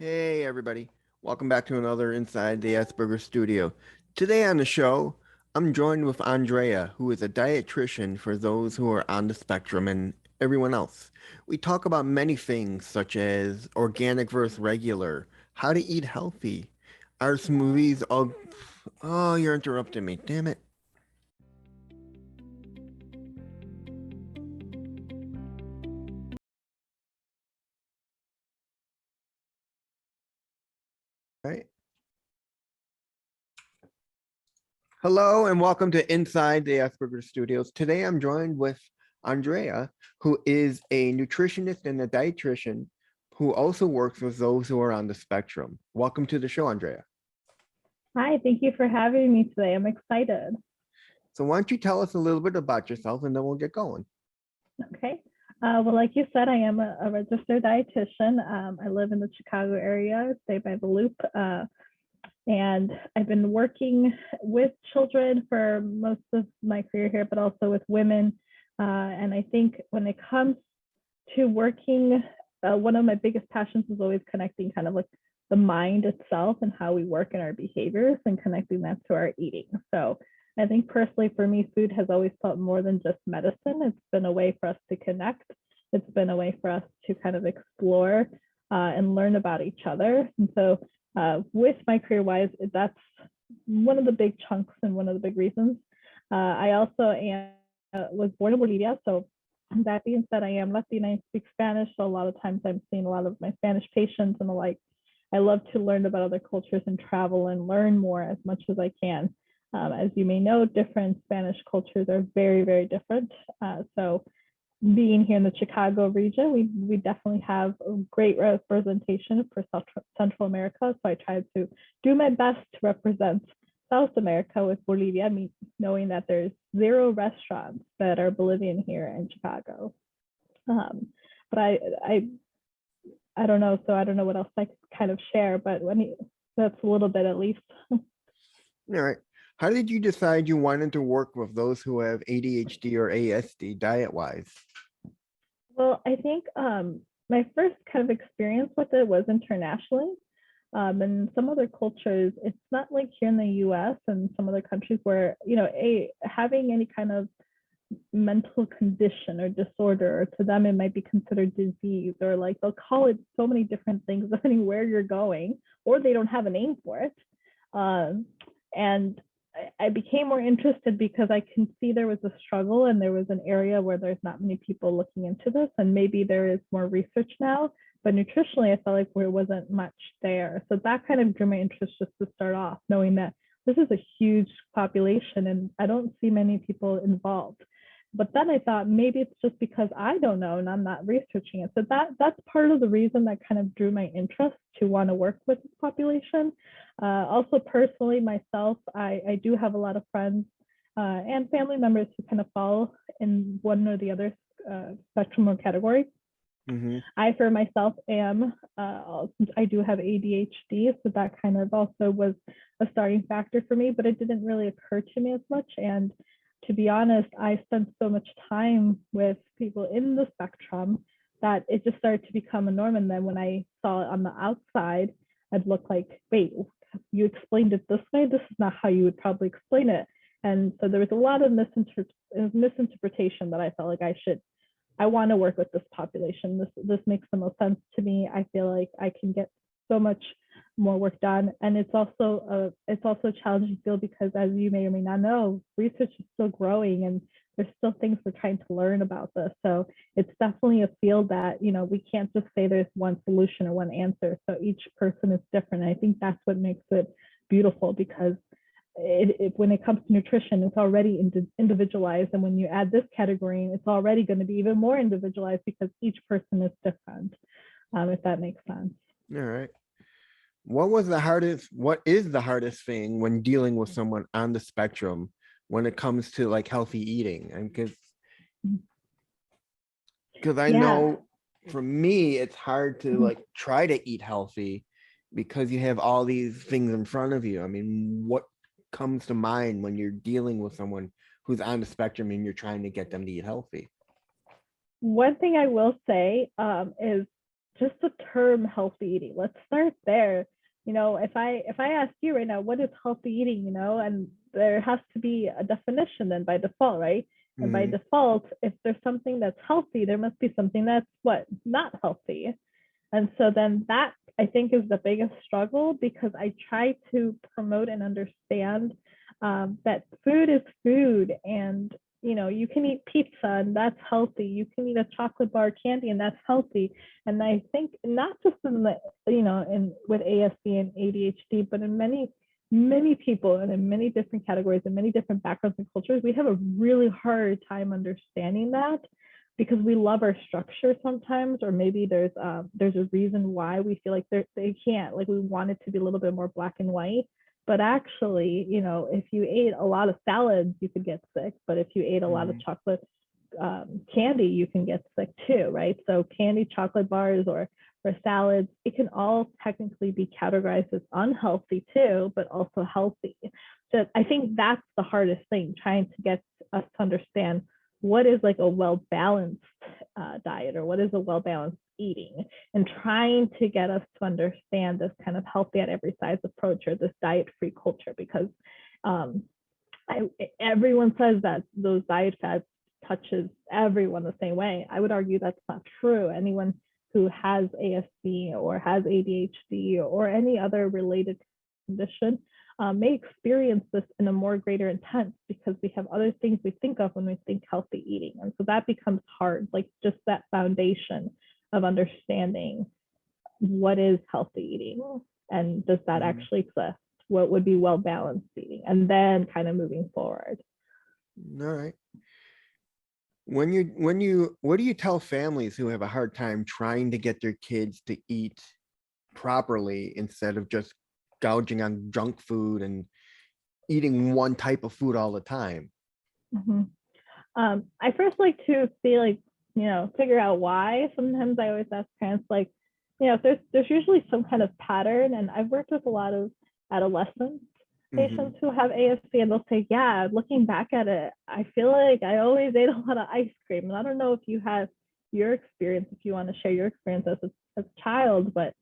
Hey everybody, welcome back to another Inside the Asperger Studio. Today on the show, I'm joined with Andrea, who is a dietitian for those who are on the spectrum and everyone else. We talk about many things such as organic versus regular, how to eat healthy, our smoothies. Oh, you're interrupting me. Damn it. All right. Hello and welcome to Inside the Asperger Studios. Today I'm joined with Andrea, who is a nutritionist and a dietitian who also works with those who are on the spectrum. Welcome to the show, Andrea. Hi, thank you for having me today. I'm excited. So why don't you tell us a little bit about yourself and then we'll get going. Okay. Well, like you said, I am a registered dietitian. I live in the Chicago area, stay by the Loop, and I've been working with children for most of my career here, but also with women. And I think when it comes to working, one of my biggest passions is always connecting kind of like the mind itself and how we work in our behaviors and connecting that to our eating. So I think personally for me, food has always felt more than just medicine. It's been a way for us to connect. It's been a way for us to kind of explore and learn about each other. And so with my career wise, that's one of the big chunks and one of the big reasons. I also was born in Bolivia, so that being said, I am Latina. I speak Spanish, so a lot of times I'm seeing a lot of my Spanish patients and the like. I love to learn about other cultures and travel and learn more as much as I can. As you may know, different Spanish cultures are very, very different. So being here in the Chicago region, we definitely have a great representation for Central America. So I try to do my best to represent South America with Bolivia, knowing that there's 0 restaurants that are Bolivian here in Chicago. Um, but I don't know, so I don't know what else I could kind of share, but that's a little bit at least. All right. How did you decide you wanted to work with those who have ADHD or ASD diet-wise? Well, I think my first kind of experience with it was internationally. In some other cultures, it's not like here in the US and some other countries where, having any kind of mental condition or disorder, or to them it might be considered disease, or like they'll call it so many different things depending where you're going, or they don't have a name for it. And I became more interested because I can see there was a struggle and there was an area where there's not many people looking into this, and maybe there is more research now, but nutritionally I felt like there wasn't much there. So that kind of drew my interest just to start off, knowing that this is a huge population and I don't see many people involved. But then I thought maybe it's just because I don't know and I'm not researching it. So that's part of the reason that kind of drew my interest to want to work with this population. Also, personally, myself, I do have a lot of friends and family members who kind of fall in one or the other spectrum or category. Mm-hmm. I, for myself, I do have ADHD, so that kind of also was a starting factor for me, but it didn't really occur to me as much. And to be honest, I spent so much time with people in the spectrum that it just started to become a norm. And then when I saw it on the outside, I'd look like, wait, you explained it this way? This is not how you would probably explain it. And so there was a lot of misinterpretation that I felt like I want to work with this population. This makes the most sense to me. I feel like I can get so much more work done, and it's also a challenging field because, as you may or may not know, research is still growing, and there's still things we're trying to learn about this. So it's definitely a field that we can't just say there's one solution or one answer. So each person is different. I think that's what makes it beautiful because when it comes to nutrition, it's already individualized. And when you add this category, it's already going to be even more individualized because each person is different, if that makes sense. All right. What is the hardest thing when dealing with someone on the spectrum when it comes to like healthy eating? And because I Yeah. know for me, it's hard to like try to eat healthy because you have all these things in front of you. I mean, what comes to mind when you're dealing with someone who's on the spectrum and you're trying to get them to eat healthy? One thing I will say is just the term healthy eating. Let's start there. If I ask you right now, what is healthy eating, and there has to be a definition then by default, right? And by Mm-hmm. default, if there's something that's healthy, there must be something that's what not healthy. And so then that I think is the biggest struggle, because I try to promote and understand that food is food, and you can eat pizza and that's healthy. You can eat a chocolate bar candy and that's healthy. And I think not just in the in with ASD and ADHD, but in many people and in many different categories and many different backgrounds and cultures, we have a really hard time understanding that, because we love our structure sometimes, or maybe there's a reason why we feel like they can't, like we want it to be a little bit more black and white. But actually, if you ate a lot of salads, you could get sick. But if you ate a lot of Mm-hmm. chocolate candy, you can get sick too, right? So candy, chocolate bars, or salads, it can all technically be categorized as unhealthy too, but also healthy. So I think that's the hardest thing, trying to get us to understand what is like a well-balanced diet, or what is a well-balanced eating, and trying to get us to understand this kind of healthy at every size approach, or this diet-free culture, because um, everyone says that those diet fads touches everyone the same way. I would argue that's not true. Anyone who has ASD or has ADHD or any other related condition may experience this in a more greater intent, because we have other things we think of when we think healthy eating. And so that becomes hard, like just that foundation of understanding what is healthy eating, and does that Mm-hmm. actually exist? What would be well balanced eating? And then kind of moving forward. All right. What do you tell families who have a hard time trying to get their kids to eat properly instead of just gouging on junk food and eating one type of food all the time? Mm-hmm. I first like to see, like, figure out why. Sometimes I always ask parents, like, if there's usually some kind of pattern. And I've worked with a lot of adolescent Mm-hmm. patients who have ASD, and they'll say, yeah, looking back at it, I feel like I always ate a lot of ice cream. And I don't know if you have your experience, if you want to share your experience as a child, but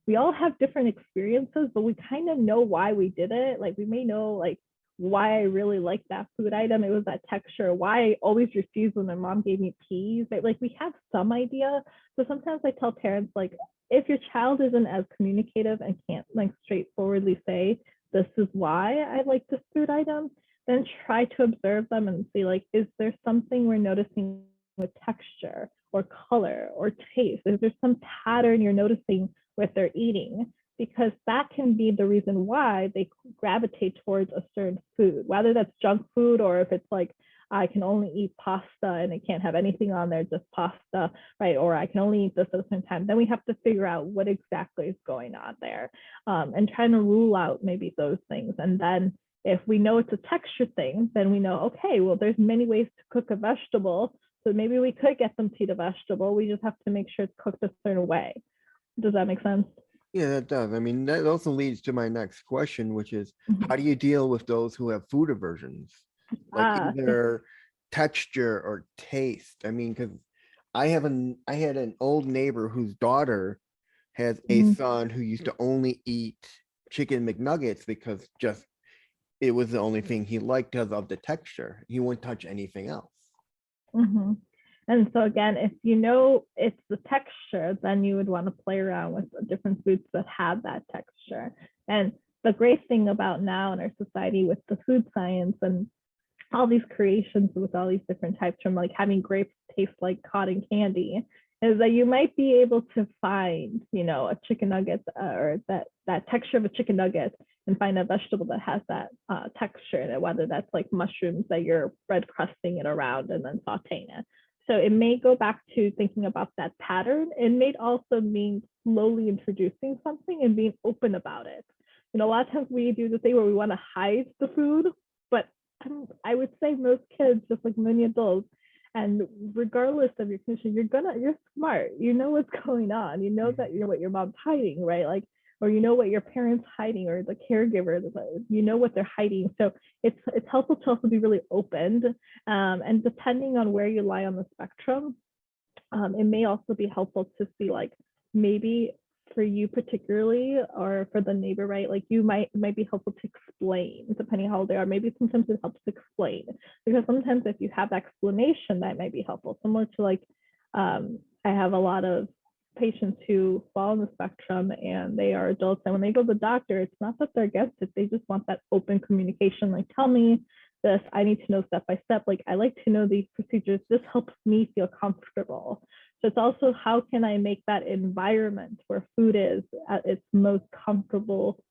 we all have different experiences, but we kind of know why we did it. Like we may know, like, why I really liked that food item. It was that texture. Why I always refused when my mom gave me peas. Like we have some idea. So sometimes I tell parents, like, if your child isn't as communicative and can't like straightforwardly say, this is why I like this food item, then try to observe them and see, like, is there something we're noticing with texture or color or taste? Is there some pattern you're noticing with their eating? Because that can be the reason why they gravitate towards a certain food, whether that's junk food, or if it's like, I can only eat pasta and it can't have anything on there, just pasta, right? Or I can only eat this at a certain time. Then we have to figure out what exactly is going on there, and trying to rule out maybe those things. And then if we know it's a texture thing, then we know, okay, well, there's many ways to cook a vegetable. So maybe we could get them to eat a vegetable. We just have to make sure it's cooked a certain way. Does that make sense? Yeah, that does. I mean, that also leads to my next question, which is Mm-hmm. how do you deal with those who have food aversions? Like It's either texture or taste. I mean, because I had an old neighbor whose daughter has a mm-hmm. son who used to only eat chicken McNuggets because just it was the only thing he liked because of the texture. He wouldn't touch anything else. Mm-hmm. And so again, if you know it's the texture, then you would want to play around with different foods that have that texture. And the great thing about now in our society with the food science and all these creations with all these different types, from like having grapes taste like cotton candy, is that you might be able to find, a chicken nugget, or that texture of a chicken nugget, and find a vegetable that has that texture in it, whether that's like mushrooms that you're bread crusting it around and then sauteing it. So it may go back to thinking about that pattern. It may also mean slowly introducing something and being open about it. A lot of times we do the thing where we want to hide the food, but I would say most kids, just like many adults, and regardless of your condition, you're smart. You know what's going on. You know that what your mom's hiding, right? Like, or what your parents hiding, or the caregiver, what they're hiding. So it's helpful to also be really open, and depending on where you lie on the spectrum, it may also be helpful to see, like, maybe for you particularly, or for the neighbor, right? Like you it might be helpful to explain, depending how old they are. Maybe sometimes it helps to explain, because sometimes if you have explanation, that might be helpful. Similar to like, I have a lot of patients who fall on the spectrum and they are adults, and when they go to the doctor, it's not that they're against it, they just want that open communication. Like, tell me this, I need to know step by step. Like, I like to know these procedures. This helps me feel comfortable. So it's also, how can I make that environment where food is at its most comfortable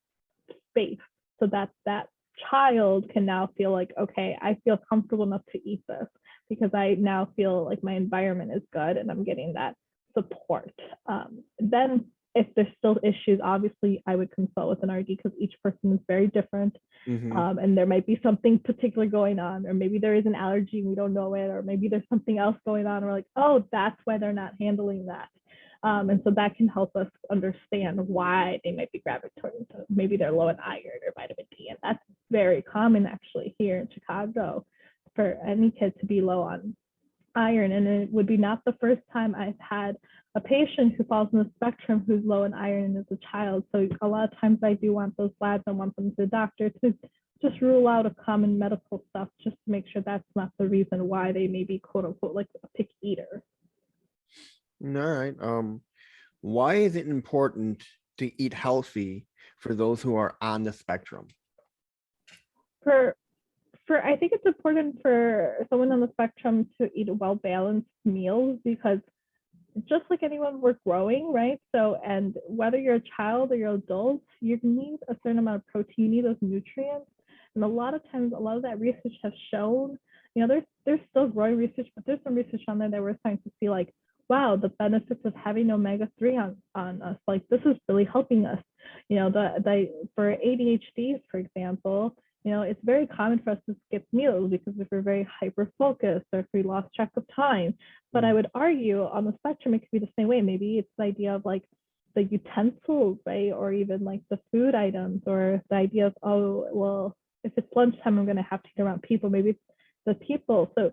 space, so that that child can now feel like, okay, I feel comfortable enough to eat this because I now feel like my environment is good and I'm getting that support. Then if there's still issues, obviously I would consult with an RD, because each person is very different. Mm-hmm. And there might be something particular going on, or maybe there is an allergy and we don't know it, or maybe there's something else going on. We're like, oh, that's why they're not handling that. And so that can help us understand why they might be gravitating to, maybe they're low in iron or vitamin D. And that's very common actually here in Chicago, for any kid to be low on iron. And it would be not the first time I've had a patient who falls in the spectrum who's low in iron as a child. So a lot of times I do want those labs. I want them to the doctor to just rule out a common medical stuff, just to make sure that's not the reason why they may be quote unquote like a picky eater. All right. Why is it important to eat healthy for those who are on the spectrum? For I think it's important for someone on the spectrum to eat well-balanced meals, because just like anyone, we're growing, right? So, and whether you're a child or you're an adult, you need a certain amount of protein, you need those nutrients. And a lot of times, a lot of that research has shown, there's still growing research, but there's some research on there that we're starting to see like, wow, the benefits of having omega-3 on us, like this is really helping us. For ADHD, for example, it's very common for us to skip meals because if we're very hyper focused or if we lost track of time. But I would argue on the spectrum, it could be the same way. Maybe it's the idea of like the utensils, right? Or even like the food items, or the idea of, oh, well, if it's lunchtime, I'm going to have to eat around people. Maybe it's the people. So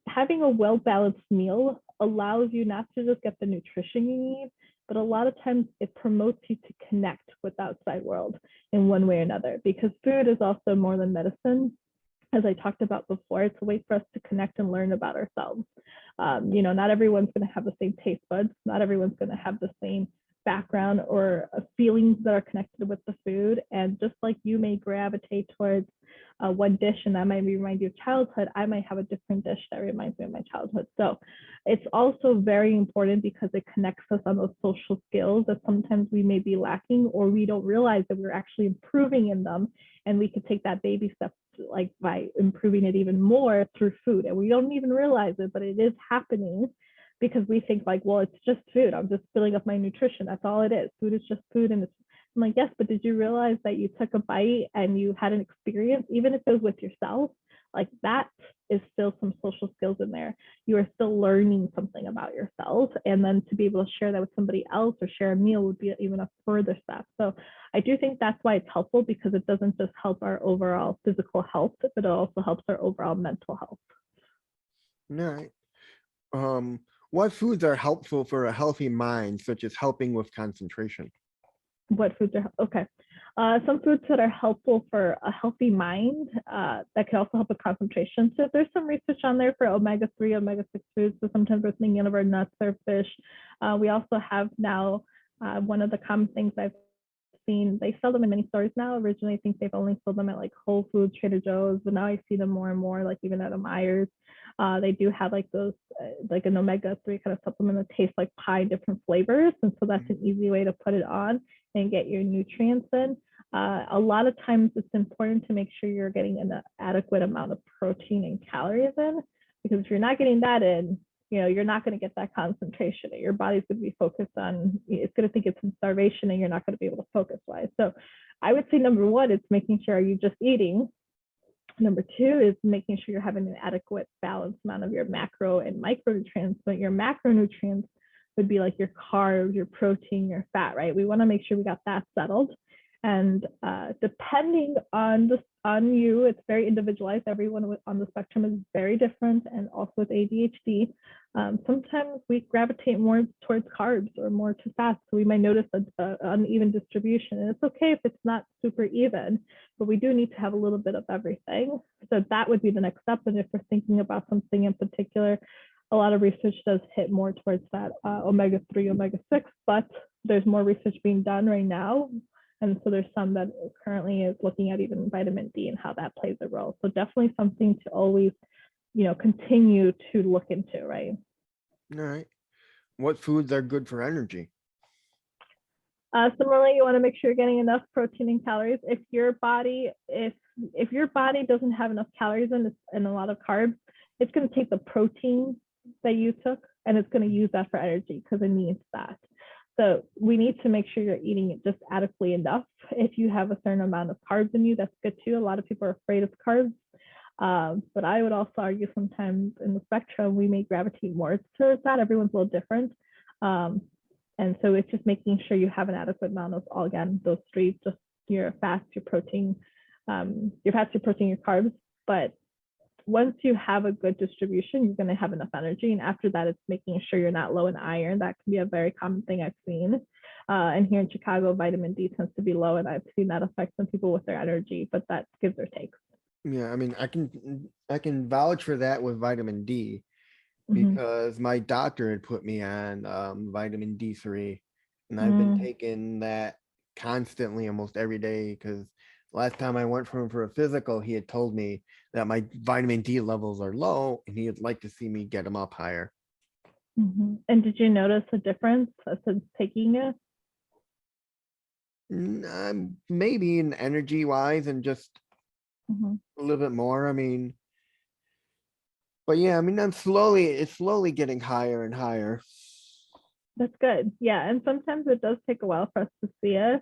having a well-balanced meal allows you not to just get the nutrition you need, but a lot of times it promotes you to connect with the outside world in one way or another, because food is also more than medicine. As I talked about before, it's a way for us to connect and learn about ourselves. Not everyone's going to have the same taste buds. Not everyone's going to have the same background or feelings that are connected with the food. And just like you may gravitate towards one dish and that might remind you of childhood, I might have a different dish that reminds me of my childhood. So it's also very important because it connects us on those social skills that sometimes we may be lacking, or we don't realize that we're actually improving in them. And we could take that baby step, like by improving it even more through food. And we don't even realize it, but it is happening, because we think like, well, it's just food. I'm just filling up my nutrition. That's all it is. Food is just food. And I'm like, yes, but did you realize that you took a bite and you had an experience, even if it was with yourself? Like that is still some social skills in there. You are still learning something about yourself. And then to be able to share that with somebody else or share a meal would be even a further step. So I do think that's why it's helpful, because it doesn't just help our overall physical health, but it also helps our overall mental health. All right. What foods are helpful for a healthy mind, such as helping with concentration? What foods are okay? Some foods that are helpful for a healthy mind, that can also help with concentration. So there's some research on there for omega-3, omega-6 foods. So sometimes we're thinking of our nuts or fish. We also have now one of the common things I've seen, they sell them in many stores now. Originally, I think they've only sold them at like Whole Foods, Trader Joe's, but now I see them more and more, like even at a Myers. They do have like those, like an omega-3 kind of supplement that tastes like pie, different flavors. And so that's an easy way to put it on and get your nutrients in. A lot of times it's important to make sure you're getting an adequate amount of protein and calories in, because if you're not getting that in, you're not going to get that concentration. Your body's going to be focused on, it's going to think it's in starvation and you're not going to be able to focus wise. So I would say number one, it's making sure you're just eating. Number two is making sure you're having an adequate balanced amount of your macro and micronutrients. But your macronutrients would be like your carbs, your protein, your fat, right? We want to make sure we got that settled. And depending on you, it's very individualized. Everyone on the spectrum is very different. And also with ADHD, Sometimes we gravitate more towards carbs or more to fats. So we might notice an uneven distribution. And it's okay if it's not super even, but we do need to have a little bit of everything. So that would be the next step. And if we're thinking about something in particular, a lot of research does hit more towards that omega-3, omega-6, but there's more research being done right now. And so there's some that currently is looking at even vitamin D and how that plays a role. So definitely something to always, continue to look into, right? All right. What foods are good for energy? Similarly, you want to make sure you're getting enough protein and calories. If your body doesn't have enough calories and a lot of carbs, it's going to take the protein that you took and it's going to use that for energy because it needs that. So we need to make sure you're eating it just adequately enough. If you have a certain amount of carbs in you, that's good too. A lot of people are afraid of carbs. But I would also argue sometimes in the spectrum, we may gravitate more towards that. Everyone's a little different. And so it's just making sure you have an adequate amount of, all again, those three, just your fats, your protein, your carbs. But once you have a good distribution, you're going to have enough energy. And after that, it's making sure you're not low in iron. That can be a very common thing I've seen. And here in Chicago, vitamin D tends to be low, and I've seen that affect some people with their energy, but that gives or takes. Yeah, I mean, I can vouch for that with vitamin D Mm-hmm. because my doctor had put me on vitamin D3, and I've been taking that constantly almost every day because last time I went for him for a physical, he had told me that my vitamin D levels are low and he'd like to see me get them up higher. Mm-hmm. And did you notice a difference since taking it? Maybe in energy wise and just Mm-hmm. a little bit more. I mean, but yeah, I mean, it's slowly getting higher and higher. That's good. Yeah. And sometimes it does take a while for us to see it.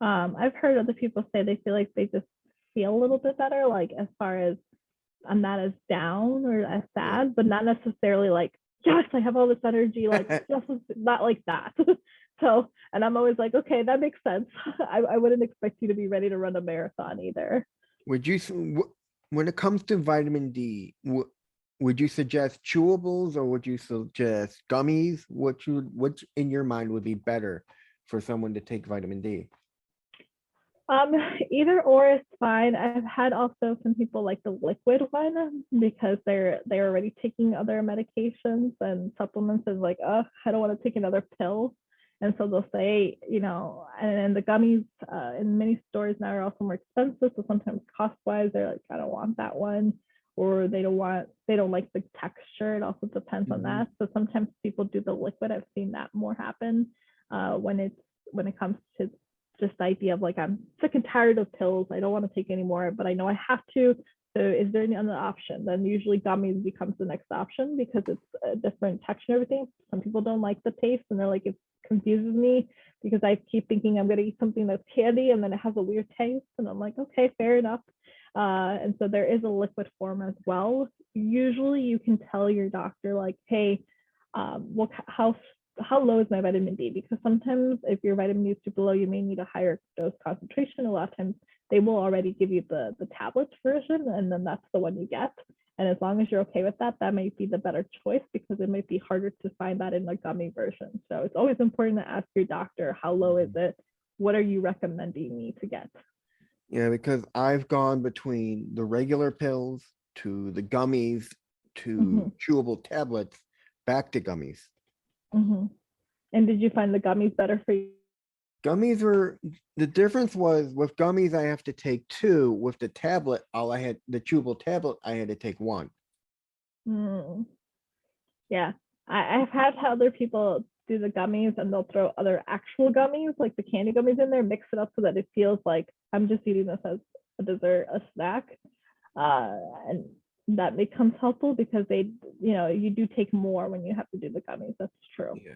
I've heard other people say they feel like they just feel a little bit better, like as far as I'm not as down or as Yeah. sad, but not necessarily like, yes, I have all this energy, like just not like that. So, and I'm always like, okay, that makes sense. I wouldn't expect you to be ready to run a marathon either. Would you, when it comes to vitamin D, would you suggest chewables or would you suggest gummies? Which in your mind would be better for someone to take vitamin D? Um, Either or is fine. I've had also some people like the liquid one because they're already taking other medications and supplements and like, oh, I don't want to take another pill. And so they'll say, and the gummies in many stores now are also more expensive. So sometimes cost wise, they're like, I don't want that one. Or they don't like the texture. It also depends on that. So sometimes people do the liquid. I've seen that more happen when it comes to just the idea of like, I'm sick and tired of pills. I don't want to take any more, but I know I have to. So is there any other option? Then usually gummies becomes the next option because it's a different texture and everything. Some people don't like the taste and they're like, it confuses me because I keep thinking I'm going to eat something that's candy and then it has a weird taste. And I'm like, okay, fair enough. And so there is a liquid form as well. Usually you can tell your doctor like, hey, how low is my vitamin D? Because sometimes if your vitamin D is super low, you may need a higher dose concentration. A lot of times they will already give you the tablet version, and then that's the one you get. And as long as you're okay with that, that might be the better choice because it might be harder to find that in the gummy version. So it's always important to ask your doctor, how low is it? What are you recommending me to get? Yeah, because I've gone between the regular pills to the gummies Mm-hmm. to chewable tablets back to gummies. Mm-hmm. And did you find the gummies better for you? Gummies were the difference was with gummies I have to take two. With the tablet, the chewable tablet, I had to take one. Mm. Yeah, I've had other people do the gummies and they'll throw other actual gummies, like the candy gummies in there, mix it up so that it feels like I'm just eating this as a dessert, a snack. And that becomes helpful because you do take more when you have to do the gummies. That's true. Yeah.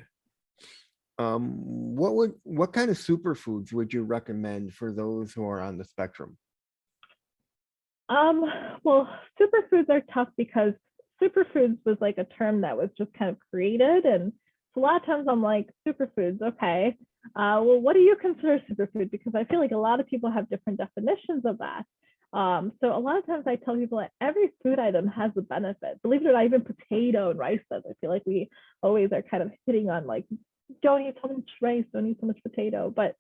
What kind of superfoods would you recommend for those who are on the spectrum? Um, well, superfoods are tough because superfoods was like a term that was just kind of created. And so a lot of times I'm like, superfoods, okay. Well, what do you consider superfood? Because I feel like a lot of people have different definitions of that. So a lot of times I tell people that every food item has a benefit. Believe it or not, even potato and rice does. I feel like we always are kind of hitting on like, don't eat so much rice, don't eat so much potato. But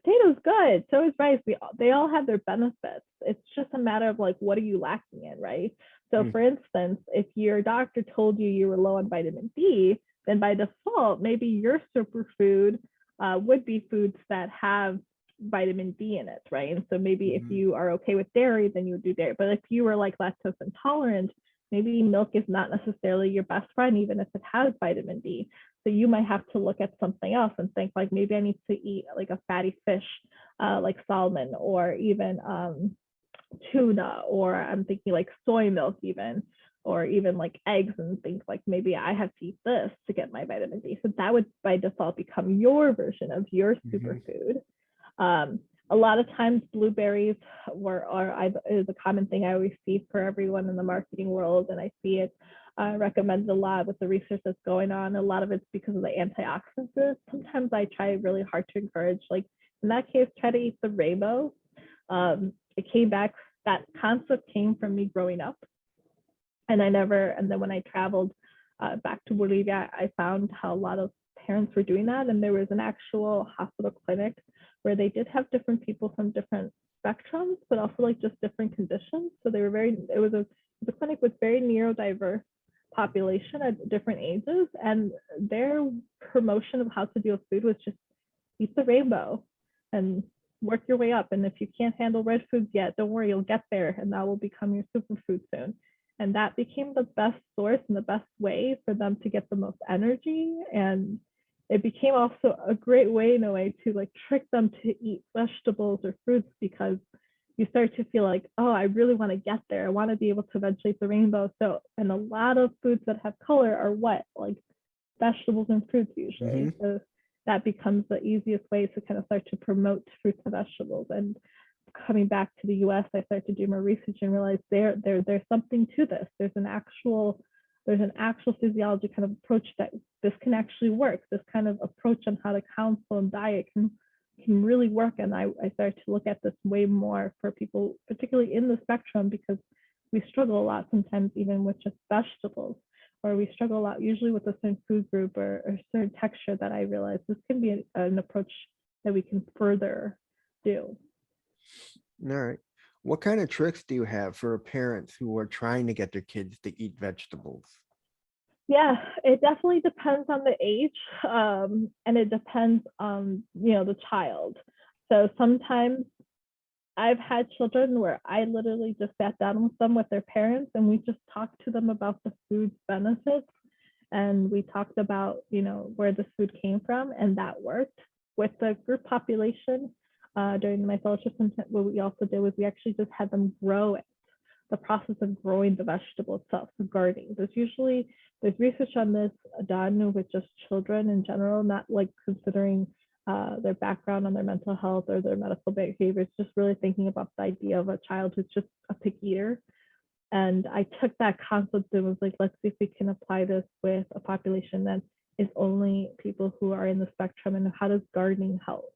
potato's good. So is rice. They all have their benefits. It's just a matter of like, what are you lacking in, right? So Mm. for instance, if your doctor told you you were low on vitamin D, then by default, maybe your superfood would be foods that have vitamin D in it, right? And so maybe if Mhm. you are okay with dairy, then you would do dairy. But if you were like lactose intolerant, maybe milk is not necessarily your best friend, even if it has vitamin D. So you might have to look at something else and think like maybe I need to eat like a fatty fish, like salmon, or even tuna, or I'm thinking like soy milk even, or even like eggs, and think like maybe I have to eat this to get my vitamin D. So that would by default become your version of your Mhm. superfood. Um, a lot of times blueberries is a common thing I always see for everyone in the marketing world, and I see it recommended a lot with the research that's going on. A lot of it's because of the antioxidants. Sometimes I try really hard to encourage, like in that case, try to eat the rainbow. It came back, that concept came from me growing up, and then when I traveled back to Bolivia, I found how a lot of parents were doing that. And there was an actual hospital clinic where they did have different people from different spectrums, but also like just different conditions. So they were the clinic with very neurodiverse population at different ages. And their promotion of how to deal with food was just eat the rainbow and work your way up. And if you can't handle red foods yet, don't worry, you'll get there, and that will become your superfood soon. And that became the best source and the best way for them to get the most energy. And it became also a great way, in a way, to like trick them to eat vegetables or fruits, because you start to feel like, oh, I really want to get there. I want to be able to eventually eat the rainbow. So, and a lot of foods that have color are what? Like vegetables and fruits usually. Mhm. So that becomes the easiest way to kind of start to promote fruits and vegetables. And coming back to the US, I started to do more research and realized there's something to this. There's an actual physiology kind of approach that this can actually work. This kind of approach on how to counsel and diet can really work. And I started to look at this way more for people, particularly in the spectrum, because we struggle a lot sometimes even with just vegetables, or we struggle a lot usually with a certain food group or certain texture, that I realize this can be an approach that we can further do. All right. What kind of tricks do you have for parents who are trying to get their kids to eat vegetables? Yeah, it definitely depends on the age, and it depends on the child. So sometimes I've had children where I literally just sat down with them with their parents, and we just talked to them about the food's benefits, and we talked about where the food came from, and that worked. With the group population during my fellowship, what we also did was we actually just had them grow it, the process of growing the vegetable itself, so gardening. There's research on this done with just children in general, not like considering their background on their mental health or their medical behaviors, just really thinking about the idea of a child who's just a picky eater. And I took that concept and was like, let's see if we can apply this with a population that is only people who are in the spectrum, and how does gardening help?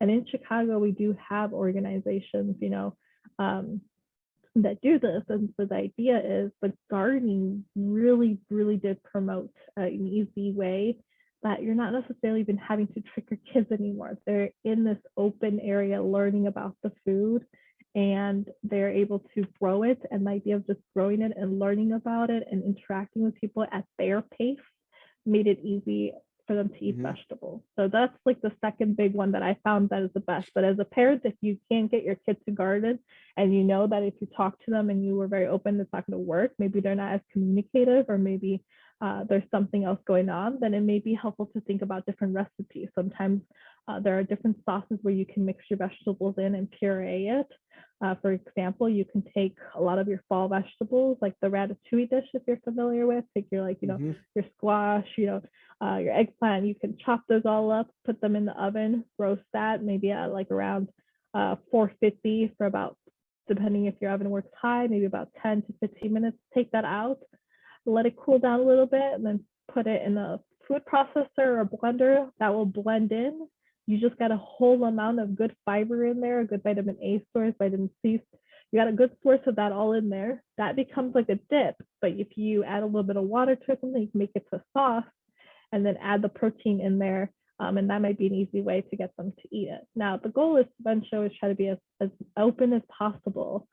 And in Chicago, we do have organizations, um, that do this. And so the idea is the gardening really, really did promote an easy way that you're not necessarily even having to trick your kids anymore. They're in this open area learning about the food, and they're able to grow it. And the idea of just growing it and learning about it and interacting with people at their pace made it easy for them to eat Mhm. vegetables. So that's like the second big one that I found that is the best. But as a parent, if you can't get your kid to garden, and you know that if you talk to them and you were very open, it's not going to work, maybe they're not as communicative, or maybe there's something else going on, then it may be helpful to think about different recipes. Sometimes there are different sauces where you can mix your vegetables in and puree it. For example, you can take a lot of your fall vegetables, like the ratatouille dish, if you're familiar with. Take your Mhm. your squash, your eggplant. You can chop those all up, put them in the oven, roast that maybe at like around 450 for about, depending if your oven works high, maybe about 10 to 15 minutes. Take that out, let it cool down a little bit, and then put it in a food processor or a blender that will blend in. You just got a whole amount of good fiber in there, a good vitamin A source, vitamin C. You got a good source of that all in there. That becomes like a dip. But if you add a little bit of water to it, something you can make it to sauce, and then add the protein in there. And that might be an easy way to get them to eat it. Now, the goal is to eventually always try to be as open as possible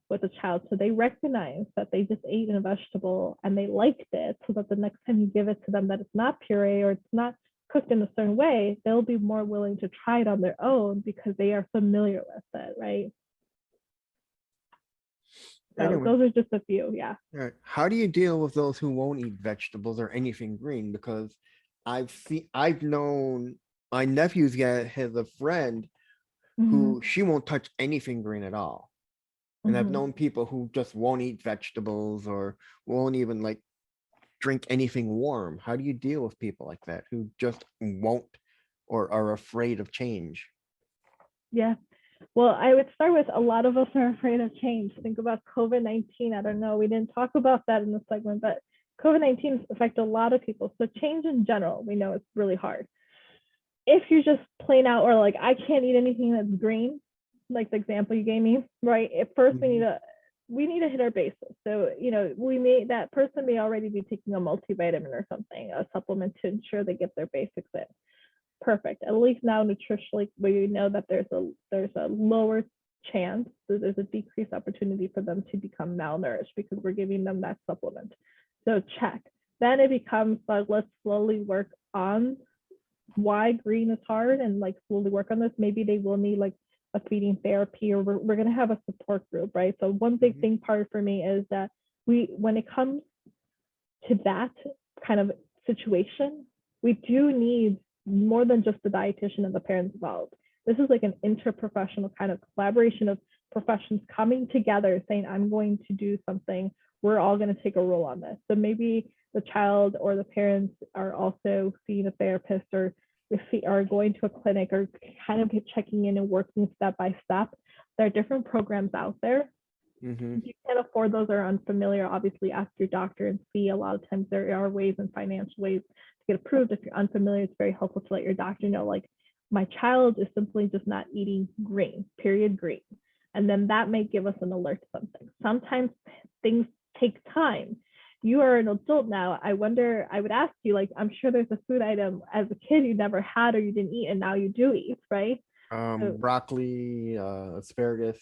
with a child so they recognize that they just ate a vegetable and they liked it, so that the next time you give it to them that it's not puree or it's not cooked in a certain way, they'll be more willing to try it on their own because they are familiar with it, right? So Anyway, those are just a few. Yeah. all right. How do you deal with those who won't eat vegetables or anything green? Because I've known my nephew's got has a friend Mm-hmm. who she won't touch anything green at all. And I've Mm-hmm. known people who just won't eat vegetables or won't even like drink anything warm. How do you deal with people like that who just won't or are afraid of change? Yeah. Well, I would start with a lot of us are afraid of change. Think about COVID-19. I don't know. We didn't talk about that in the segment, but COVID-19 affected a lot of people. So change in general, we know it's really hard. If you're just plain out or like, I can't eat anything that's green, like the example you gave me, right? At first Mhm. we need to hit our bases. So, that person may already be taking a multivitamin or something, a supplement to ensure they get their basics in. Perfect. At least now nutritionally, we know that there's a lower chance, so there's a decreased opportunity for them to become malnourished because we're giving them that supplement. So check. Then it becomes like, let's slowly work on why green is hard and like slowly work on this. Maybe they will need like a feeding therapy, or we're going to have a support group, right? So one big Mhm. thing part for me is that when it comes to that kind of situation, we do need more than just the dietitian and the parents involved. This is like an interprofessional kind of collaboration of professions coming together saying, I'm going to do something. We're all going to take a role on this. So maybe the child or the parents are also seeing a therapist, or are going to a clinic, or kind of checking in and working step by step. There are different programs out there. Mhm. If you can't afford those or are unfamiliar, obviously ask your doctor and see. A lot of times there are ways and financial ways to get approved. If you're unfamiliar, it's very helpful to let your doctor know, like, my child is simply just not eating green, period, green. And then that may give us an alert to something. Sometimes things take time. You are an adult now. I would ask you, like, I'm sure there's a food item as a kid you never had or you didn't eat and now you do eat, right? So, Broccoli, asparagus.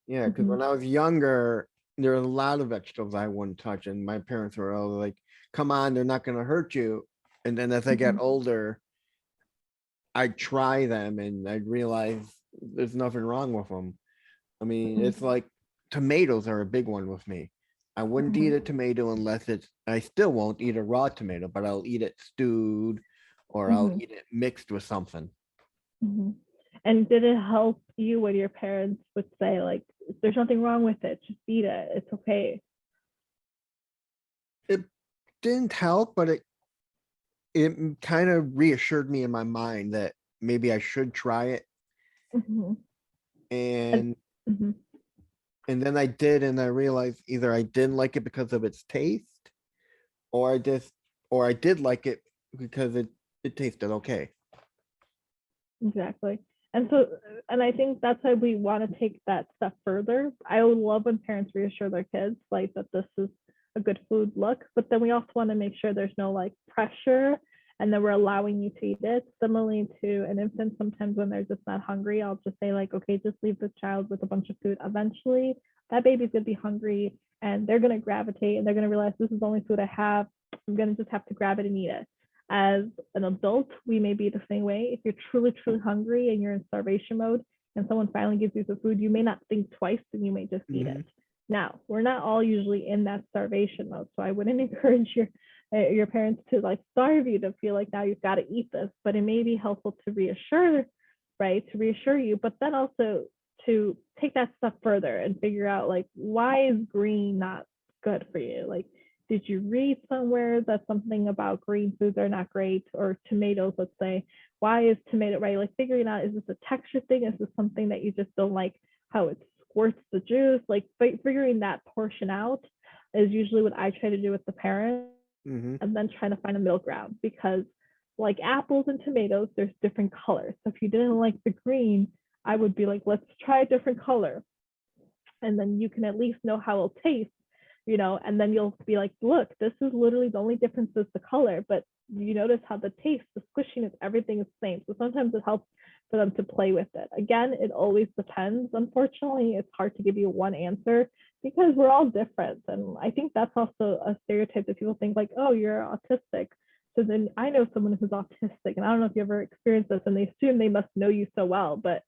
Yeah, because mhm, when I was younger, there were a lot of vegetables I wouldn't touch, and my parents were all like, "Come on, they're not going to hurt you." And then as I got mhm, older, I'd try them, and I'd realize there's nothing wrong with them. I mean, mhm, it's like tomatoes are a big one with me. I wouldn't eat mhm, a tomato unless it's. I still won't eat a raw tomato, but I'll eat it stewed, or I'll mhm. eat it mixed with something. Mhm. And did it help you when your parents would say, like, there's nothing wrong with it, just eat it, it's okay? It didn't help, but it kind of reassured me in my mind that maybe I should try it. Mhm. And And mhm, then I did, and I realized either I didn't like it because of its taste, or I just or I did like it because it tasted okay. exactly. And so, and I think that's why we want to take that step further. I love when parents reassure their kids, like, that this is a good food look, but then we also want to make sure there's no like pressure and that we're allowing you to eat it. Similarly to an infant, sometimes when they're just not hungry, I'll just say, like, okay, just leave the child with a bunch of food. Eventually, that baby's gonna be hungry and they're gonna gravitate and they're gonna realize, this is the only food I have. I'm gonna just have to grab it and eat it. As an adult, we may be the same way. If you're truly, truly hungry and you're in starvation mode and someone finally gives you some food, you may not think twice and you may just eat Mhm. it. Now, we're not all usually in that starvation mode, so I wouldn't encourage your parents to like starve you to feel like now you've got to eat this, but it may be helpful to reassure, right? To reassure you, but then also to take that step further and figure out, like, why is green not good for you? Like, did you read somewhere that something about green foods are not great, or tomatoes, let's say? Why is tomato, right? Like, figuring out, is this a texture thing? Is this something that you just don't like how it squirts the juice? Like, figuring that portion out is usually what I try to do with the parents, Mhm. and then trying to find a middle ground, because like apples and tomatoes, there's different colors. So if you didn't like the green, I would be like, let's try a different color. and then you can at least know how it'll taste, and then you'll be like, look, this is literally the only difference is the color, but you notice how the taste, the squishiness, everything is the same. So sometimes it helps for them to play with it. Again, it always depends. Unfortunately, it's hard to give you one answer because we're all different. And I think that's also a stereotype that people think like, oh, you're autistic. So then I know someone who's autistic, and I don't know if you ever experienced this, and they assume they must know you so well, but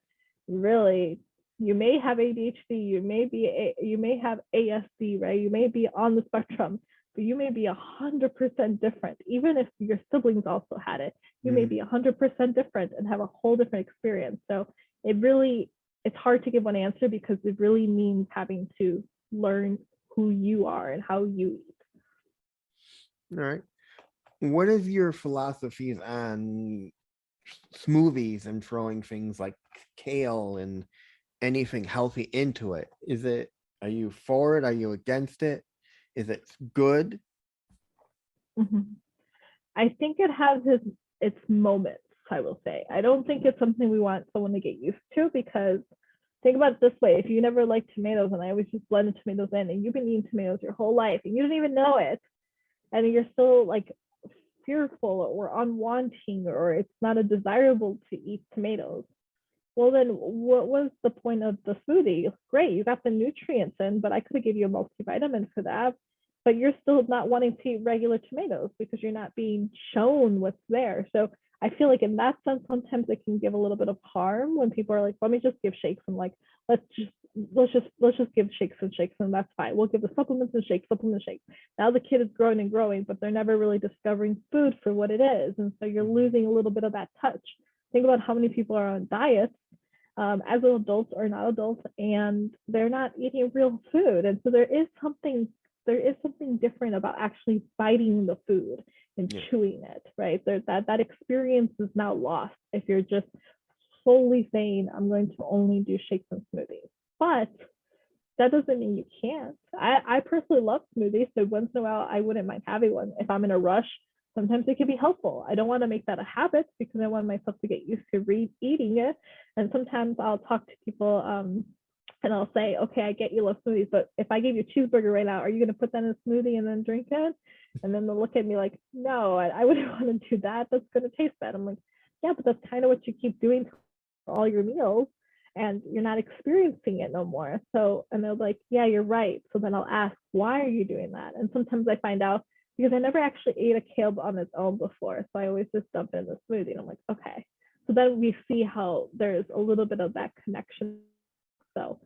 really, you may have ADHD, you may have ASD, right? You may be on the spectrum, but you may be 100% different. Even if your siblings also had it, you may be 100% different and have a whole different experience. So it's hard to give one answer because it really means having to learn who you are and how you eat. All right. What is your philosophies on smoothies and throwing things like kale and anything healthy into it? Are you for it? Are you against it? Is it good? Mm-hmm. I think it has its moments, I will say. I don't think it's something we want someone to get used to, because think about it this way. If you never liked tomatoes and I always just blended tomatoes in, and you've been eating tomatoes your whole life and you don't even know it, and you're still like fearful or unwanting, or it's not a desirable to eat tomatoes, well, then what was the point of the smoothie? Great, you got the nutrients in, but I could have given you a multivitamin for that. But you're still not wanting to eat regular tomatoes because you're not being shown what's there. So I feel like in that sense, sometimes it can give a little bit of harm when people are like, let me just give shakes, and like, let's just give shakes and shakes, and that's fine. We'll give the supplements and shakes, supplements and shakes. Now the kid is growing and growing, but they're never really discovering food for what it is. And so you're losing a little bit of that touch. Think about how many people are on diets as adults or not adults, and they're not eating real food. And so there is something different about actually biting the food and chewing it, right? That experience is now lost if you're just solely saying, I'm going to only do shakes and smoothies. But that doesn't mean you can't. I personally love smoothies, so once in a while I wouldn't mind having one. If I'm in a rush, sometimes it can be helpful. I don't want to make that a habit because I want myself to get used to eating it. And sometimes I'll talk to people and I'll say, okay, I get you love smoothies, but if I gave you a cheeseburger right now, are you going to put that in a smoothie and then drink it? And then they'll look at me like, no, I wouldn't want to do that. That's going to taste bad. I'm like, yeah, but that's kind of what you keep doing for all your meals, and you're not experiencing it no more. So, and they're like, yeah, you're right. So then I'll ask, why are you doing that? And sometimes I find out because I never actually ate a kale on its own before. So I always just dump it in the smoothie. And I'm like, okay. So then we see how there's a little bit of that connection. So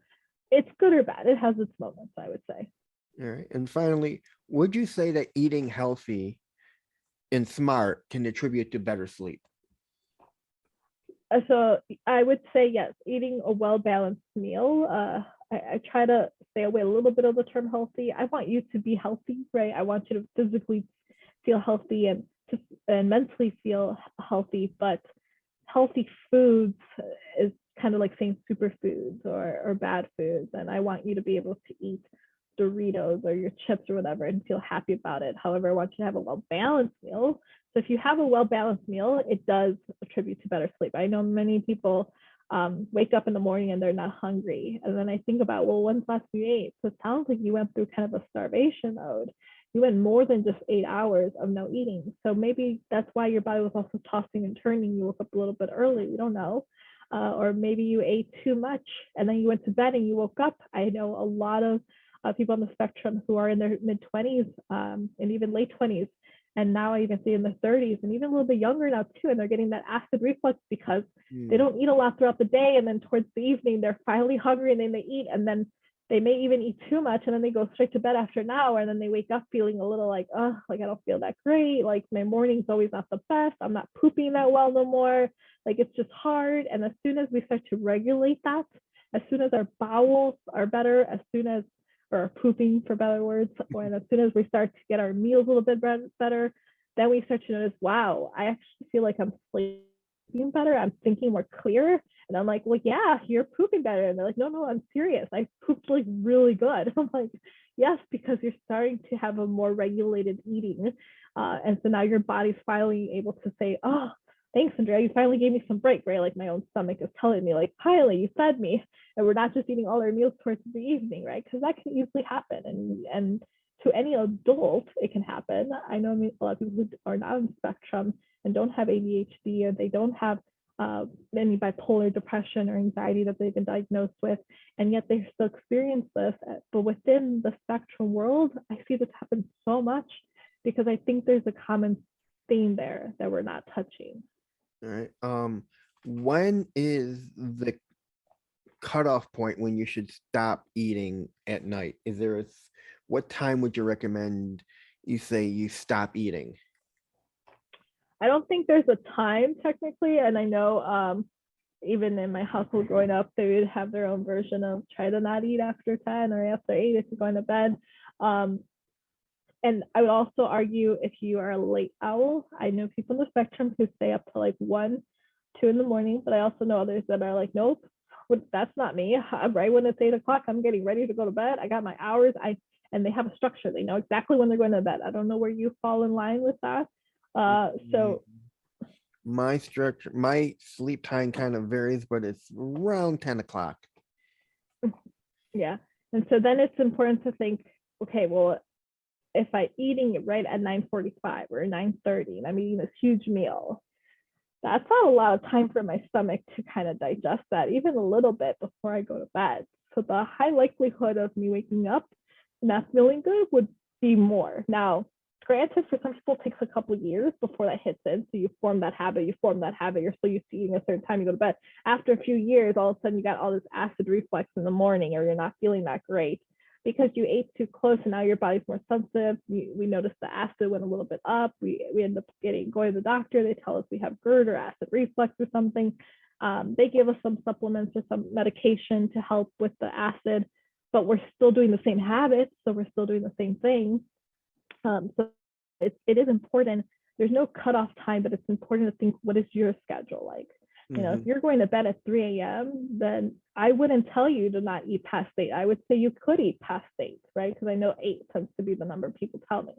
it's good or bad. It has its moments, I would say. All right. And finally, would you say that eating healthy and smart can attribute to better sleep? So I would say yes, eating a well-balanced meal. I try to stay away a little bit of the term healthy. I want you to be healthy, right? I want you to physically feel healthy and mentally feel healthy, but healthy foods is kind of like saying superfoods or bad foods. And I want you to be able to eat Doritos or your chips or whatever and feel happy about it. However, I want you to have a well-balanced meal. So if you have a well-balanced meal, it does attribute to better sleep. I know many people wake up in the morning and they're not hungry. And then I think about, well, when's last you ate? So it sounds like you went through kind of a starvation mode. You went more than just 8 hours of no eating. So maybe that's why your body was also tossing and turning. You woke up a little bit early. We don't know. Or maybe you ate too much and then you went to bed and you woke up. I know a lot of people on the spectrum who are in their mid-20s and even late 20s. And now I even see in the 30s and even a little bit younger now too. And they're getting that acid reflux because they don't eat a lot throughout the day. And then towards the evening, they're finally hungry and then they eat. And then they may even eat too much and then they go straight to bed after an hour. And then they wake up feeling a little like, oh, like I don't feel that great. Like my morning's always not the best. I'm not pooping that well no more. Like it's just hard. And as soon as we start to regulate that, as soon as our bowels are better, as soon as or pooping for better words, and as soon as we start to get our meals a little bit better, then we start to notice, wow, I actually feel like I'm sleeping better. I'm thinking more clear. And I'm like, well, yeah, you're pooping better. And they're like, no, I'm serious. I pooped like really good. I'm like, yes, because you're starting to have a more regulated eating. And so now your body's finally able to say, oh, thanks, Andrea, you finally gave me some break, right? Like my own stomach is telling me, like, finally, you fed me, and we're not just eating all our meals towards the evening, right? Because that can easily happen, and to any adult, it can happen. I know a lot of people who are not on the spectrum and don't have ADHD, and they don't have any bipolar depression or anxiety that they've been diagnosed with, and yet they still experience this. But within the spectrum world, I see this happen so much because I think there's a common theme there that we're not touching. All right. When is the cutoff point when you should stop eating at night? Is there what time would you recommend you say you stop eating? I don't think there's a time technically, and I know even in my household growing up, they would have their own version of try to not eat after 10 or after 8 if you're going to bed. Um, and I would also argue if you are a late owl, I know people in the spectrum who stay up to like 1, 2 in the morning, but I also know others that are like, nope, that's not me. Right when it's 8 o'clock, I'm getting ready to go to bed. I got my hours. And they have a structure. They know exactly when they're going to bed. I don't know where you fall in line with that. So my structure, my sleep time kind of varies, but it's around 10 o'clock. Yeah. And so then it's important to think, okay, well, if I'm eating it right at 9:45 or 9:30 and I'm eating this huge meal, that's not a lot of time for my stomach to kind of digest that, even a little bit before I go to bed. So the high likelihood of me waking up and not feeling good would be more. Now, granted, for some people, it takes a couple of years before that hits in. So you form that habit, you're so used to eating a certain time, you go to bed. After a few years, all of a sudden you got all this acid reflux in the morning, or you're not feeling that great because you ate too close and now your body's more sensitive. We noticed the acid went a little bit up. We end up going to the doctor. They tell us we have GERD or acid reflux or something. They give us some supplements or some medication to help with the acid, but we're still doing the same habits, so we're still doing the same thing. So it is important. There's no cutoff time, but it's important to think, what is your schedule like? You know, if you're going to bed at 3 a.m., then I wouldn't tell you to not eat past 8. I would say you could eat past 8, right? Because I know 8 tends to be the number people tell me.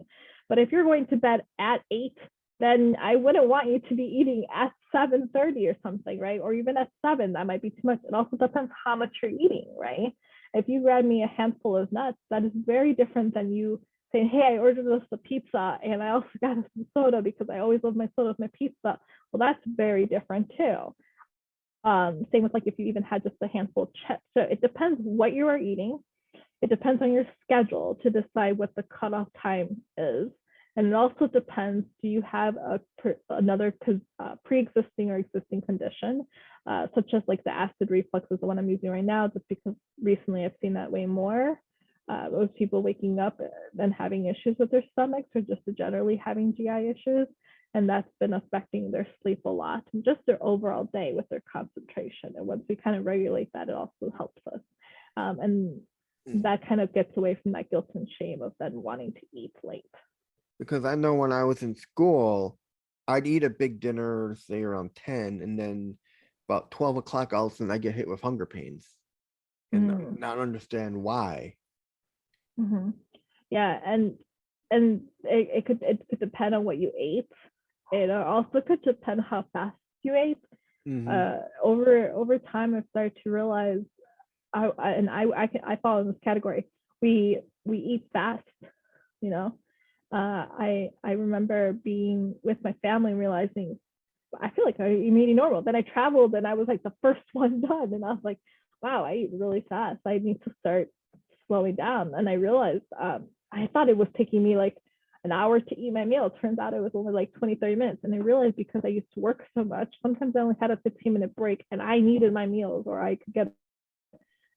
But if you're going to bed at 8, then I wouldn't want you to be eating at 7:30 or something, right? Or even at 7, that might be too much. It also depends how much you're eating, right? If you grab me a handful of nuts, that is very different than you saying, hey, I ordered us a pizza and I also got us some soda because I always love my soda with my pizza. Well, that's very different too. Same with like if you even had just a handful of chips. So it depends what you are eating. It depends on your schedule to decide what the cutoff time is. And it also depends, do you have another pre-existing or existing condition, such as like the acid reflux is the one I'm using right now, just because recently I've seen that way more. Those people waking up and having issues with their stomachs or just generally having GI issues. And that's been affecting their sleep a lot and just their overall day with their concentration. And once we kind of regulate that, it also helps us. And that kind of gets away from that guilt and shame of then wanting to eat late. Because I know when I was in school, I'd eat a big dinner, say around 10, and then about 12 o'clock, all of a sudden I get hit with hunger pains and not understand why. Yeah, and it could depend on what you ate. It also could depend how fast you ate. Over time, I've started to realize, I fall in this category. We eat fast, you know. I remember being with my family and realizing I feel like I'm eating normal. Then I traveled and I was like the first one done, and I was like, wow, I eat really fast. I need to start slowing down. And I realized I thought it was taking me like an hour to eat my meal. It turns out it was only like 20, 30 minutes. And I realized because I used to work so much, sometimes I only had a 15-minute break and I needed my meals, or I could get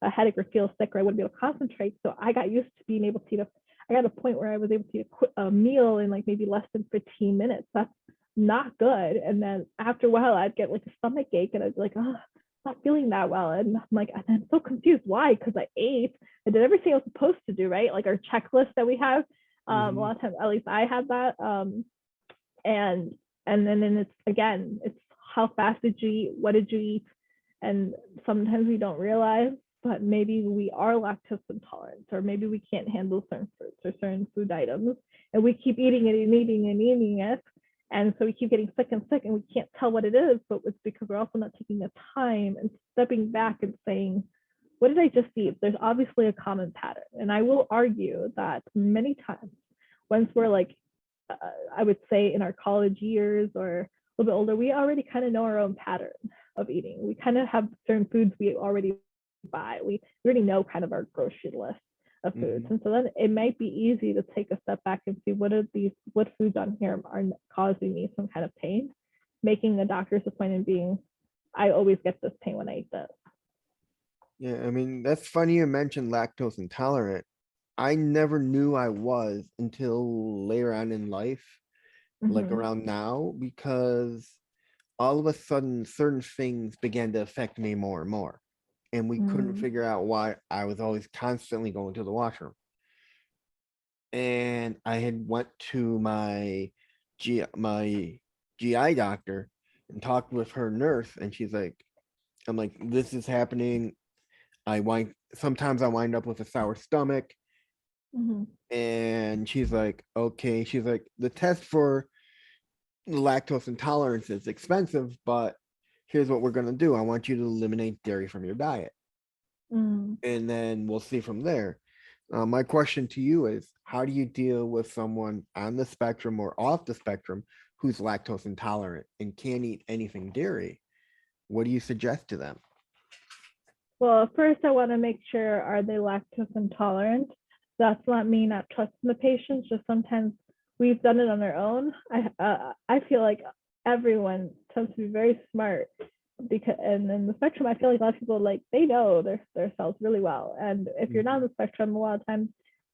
a headache or feel sick, or I wouldn't be able to concentrate. So I got used to being able to eat I got a point where I was able to eat a meal in like maybe less than 15 minutes. That's not good. And then after a while, I'd get like a stomach ache and I'd be like, oh, not feeling that well. And I'm like, I'm so confused. Why? Because I ate. I did everything I was supposed to do, right? Like our checklist that we have. A lot of times, at least I had that. And then it's how fast did you eat? What did you eat? And sometimes we don't realize, but maybe we are lactose intolerant, or maybe we can't handle certain fruits or certain food items, and we keep eating it and eating and eating it. And so we keep getting sick and sick, and we can't tell what it is, but it's because we're also not taking the time and stepping back and saying, what did I just eat? There's obviously a common pattern. And I will argue that many times, once we're like, I would say in our college years or a little bit older, we already kind of know our own pattern of eating. We kind of have certain foods we already buy. We already know kind of our grocery list of foods. And so then it might be easy to take a step back and see what foods on here are causing me some kind of pain, making a doctor's appointment being, I always get this pain when I eat this. Yeah, I mean, that's funny you mentioned lactose intolerant. I never knew I was until later on in life, like around now, because all of a sudden certain things began to affect me more and more. And we couldn't figure out why I was always constantly going to the washroom. And I had went to my GI doctor and talked with her nurse, and she's like, I'm like, this is happening. Sometimes I wind up with a sour stomach. And she's like, okay. She's like, the test for the lactose intolerance is expensive, but here's what we're gonna do. I want you to eliminate dairy from your diet. And then we'll see from there. My question to you is, how do you deal with someone on the spectrum or off the spectrum who's lactose intolerant and can't eat anything dairy? What do you suggest to them? Well, first I want to make sure, are they lactose intolerant? That's not me not trusting the patients, just sometimes we've done it on our own. I feel like everyone tends to be very smart, because, and in the spectrum, I feel like a lot of people, like, they know their cells really well. And if you're not on the spectrum, a lot of times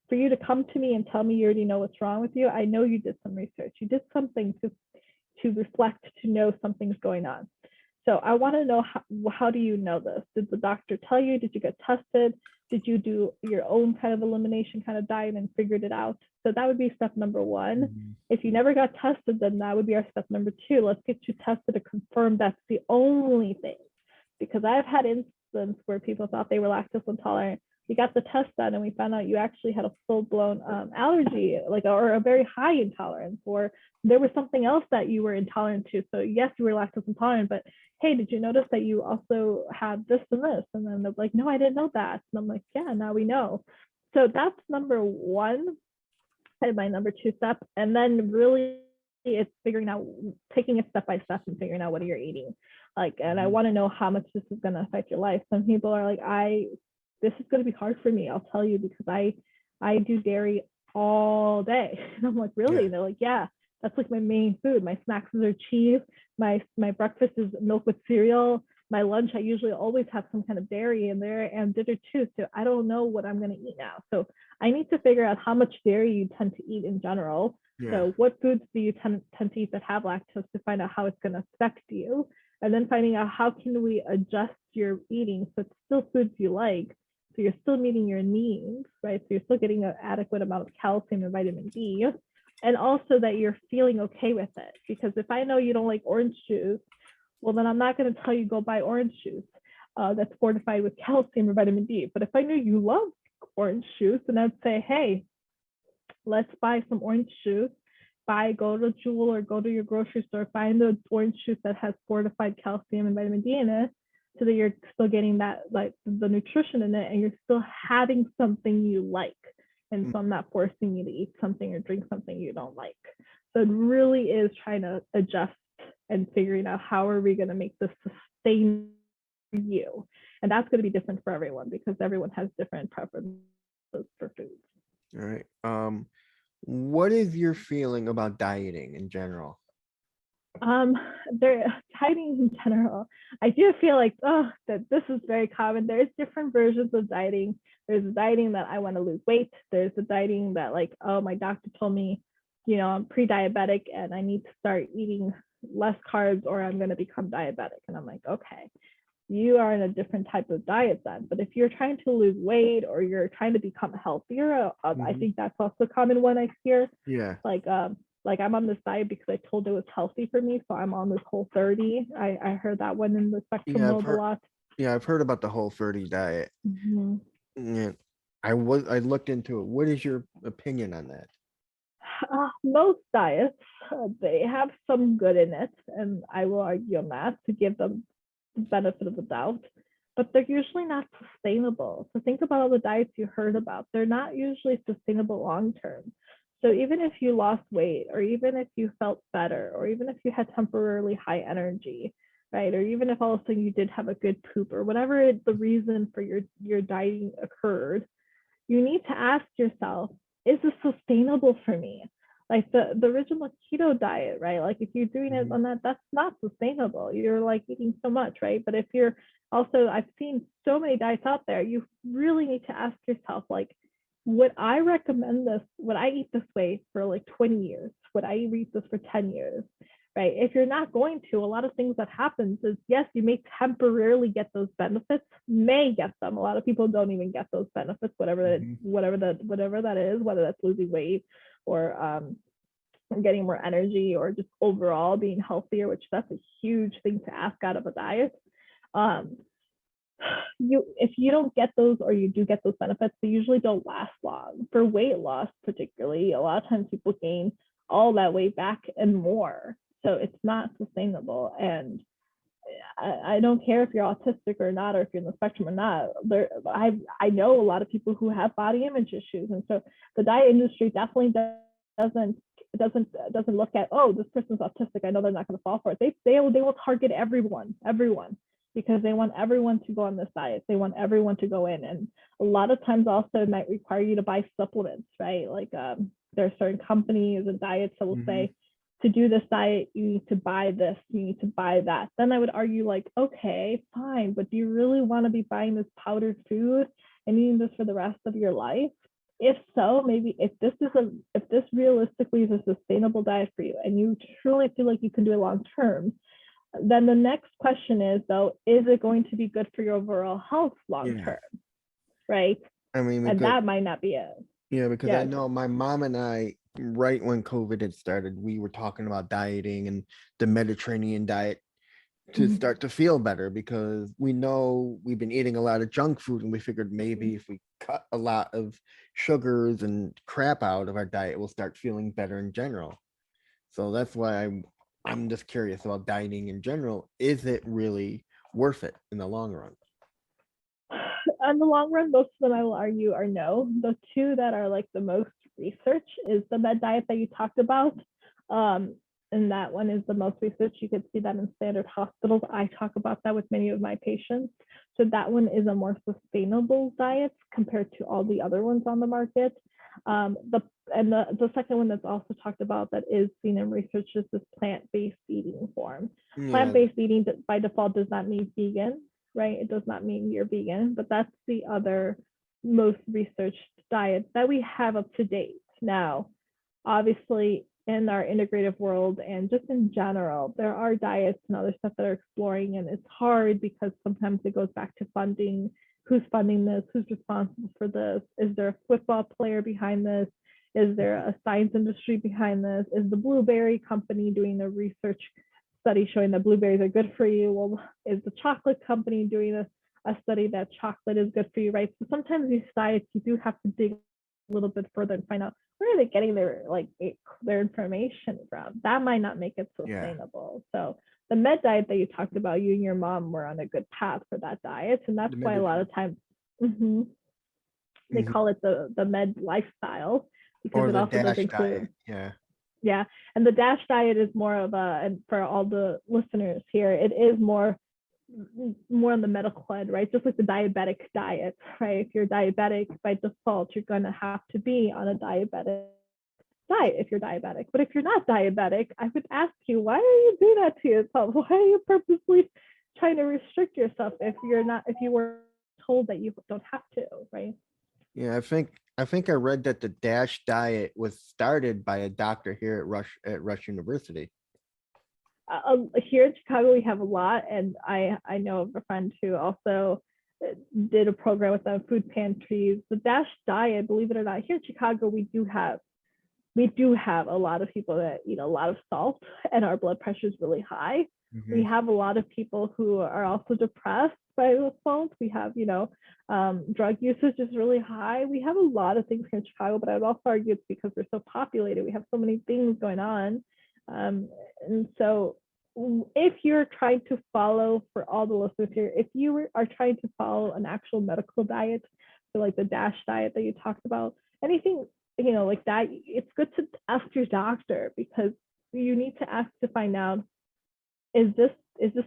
for you to come to me and tell me you already know what's wrong with you, I know you did some research. You did something to reflect, to know something's going on. So I want to know, how do you know this? Did the doctor tell you? Did you get tested? Did you do your own kind of elimination kind of diet and figured it out? So that would be step number one. If you never got tested, then that would be our step number two. Let's get you tested to confirm that's the only thing. Because I've had instances where people thought they were lactose intolerant. We got the test done and we found out you actually had a full-blown allergy, like, or a very high intolerance, or there was something else that you were intolerant to. So yes, you were lactose intolerant, but hey, did you notice that you also had this and this? And then they're like, no, I didn't know that. And I'm like, yeah, now we know. So that's number one, kind of my number two step. And then really it's figuring out, taking it step by step and figuring out what you're eating. Like, and I want to know how much this is going to affect your life. Some people are like, this is going to be hard for me. I'll tell you, because I do dairy all day. And I'm like, really? And they're like, yeah, that's like my main food. My snacks are cheese. My breakfast is milk with cereal. My lunch, I usually always have some kind of dairy in there, and dinner too. So I don't know what I'm going to eat now. So I need to figure out how much dairy you tend to eat in general. So what foods do you tend to eat that have lactose, to find out how it's going to affect you. And then finding out how can we adjust your eating so it's still foods you like, so you're still meeting your needs, right? So you're still getting an adequate amount of calcium and vitamin D, and also that you're feeling okay with it. Because if I know you don't like orange juice, well, then I'm not going to tell you go buy orange juice that's fortified with calcium or vitamin D. But if I knew you love orange juice, then I'd say, hey, let's buy some orange juice. Go to Jewel or go to your grocery store, find the orange juice that has fortified calcium and vitamin D in it, so that you're still getting that, like, the nutrition in it, and you're still having something you like. And so I'm not forcing you to eat something or drink something you don't like. So it really is trying to adjust and figuring out how are we going to make this sustain for you. And that's going to be different for everyone, because everyone has different preferences for foods. All right. What is your feeling about dieting in general? Dieting in general, I do feel like, that this is very common. There's different versions of dieting. There's a dieting that I want to lose weight. There's a dieting that, like, oh, my doctor told me, I'm pre-diabetic and I need to start eating less carbs or I'm going to become diabetic. And I'm like, okay, you are in a different type of diet then. But if you're trying to lose weight or you're trying to become healthier, I think that's also a common one I hear. Yeah. Like I'm on this diet because I told it was healthy for me, so I'm on this Whole30. I heard that one in the spectrum world a lot. Yeah, I've heard about the Whole30 diet. Yeah, I looked into it. What is your opinion on that? Most diets, they have some good in it, and I will argue on that to give them the benefit of the doubt, but they're usually not sustainable. So think about all the diets you heard about. They're not usually sustainable long term. So even if you lost weight, or even if you felt better, or even if you had temporarily high energy, right? Or even if all of a sudden you did have a good poop, or whatever the reason for your dieting occurred, you need to ask yourself, is this sustainable for me? Like the original keto diet, right? Like if you're doing it on that, that's not sustainable. You're like eating so much, right? But if you're also, I've seen so many diets out there, you really need to ask yourself, like, would I recommend this? Would I eat this way for like 20 years? Would I eat this for 10 years? Right? If you're not going to, a lot of things that happens is, yes, you may temporarily get those benefits, may get them. A lot of people don't even get those benefits, whatever that is, whether that's losing weight or getting more energy or just overall being healthier, which that's a huge thing to ask out of a diet. Um, if you don't get those, or you do get those benefits, they usually don't last long. For weight loss particularly, a lot of times people gain all that weight back and more, so it's not sustainable. And I don't care if you're autistic or not, or if you're in the spectrum or not. I know a lot of people who have body image issues, and so the diet industry definitely doesn't look at, oh, this person's autistic, I know they're not going to fall for it. They will target everyone, because they want everyone to go on this diet. They want everyone to go in, and a lot of times also it might require you to buy supplements, right? Like there are certain companies and diets that will say, to do this diet, you need to buy this, you need to buy that. Then I would argue, like, okay, fine, but do you really want to be buying this powdered food and eating this for the rest of your life? If so, maybe if this realistically is a sustainable diet for you, and you truly feel like you can do it long term, then the next question is, though, is it going to be good for your overall health long term? Right? I mean, And that might not be it. because I know my mom and I, right when COVID had started, we were talking about dieting and the Mediterranean diet to start to feel better, because we know we've been eating a lot of junk food, and we figured maybe if we cut a lot of sugars and crap out of our diet, we'll start feeling better in general. So that's why I'm just curious about dieting in general. Is it really worth it in the long run? In the long run, most of them I will argue are no. The two that are like the most research is the med diet that you talked about. And that one is the most research. You could see that in standard hospitals. I talk about that with many of my patients. So that one is a more sustainable diet compared to all the other ones on the market. The second one that's also talked about that is seen in research is this plant-based eating form. Plant-based eating by default does not mean vegan, right? It does not mean you're vegan, but that's the other most researched diet that we have up to date. Now, obviously, in our integrative world and just in general, there are diets and other stuff that are exploring, and it's hard because sometimes it goes back to funding. Who's funding this? Who's responsible for this? Is there a football player behind this? Is there a science industry behind this? Is the Blueberry company doing the research study showing that blueberries are good for you? Well, is the chocolate company doing a study that chocolate is good for you, right? So sometimes these diets, you do have to dig a little bit further and find out where are they getting their information from. That might not make it sustainable. So the med diet that you talked about, you and your mom were on a good path for that diet, and that's why a lot of times they call it the med lifestyle, because it also does include and the DASH diet is more of a, and for all the listeners here, it is more on the medical side, right? Just like the diabetic diet, right? If you're diabetic, by default, you're going to have to be on a diabetic diet if you're diabetic. But if you're not diabetic, I would ask you, why are you doing that to yourself? Why are you purposely trying to restrict yourself if you were told that you don't have to, right? Yeah, I think I read that the DASH diet was started by a doctor here at Rush University. Here in Chicago, we have a lot, and I know of a friend who also did a program with the food pantries. The DASH diet, believe it or not, here in Chicago, we do have a lot of people that eat a lot of salt, and our blood pressure is really high. We Hmm. have a lot of people who are also depressed by the fault. We have, drug usage is really high. We have a lot of things here in Chicago, but I would also argue it's because we're so populated. We have so many things going on. And so if you're trying to follow, for all the listeners here, if you are trying to follow an actual medical diet, so like the DASH diet that you talked about, anything, like that, it's good to ask your doctor, because you need to ask to find out, is this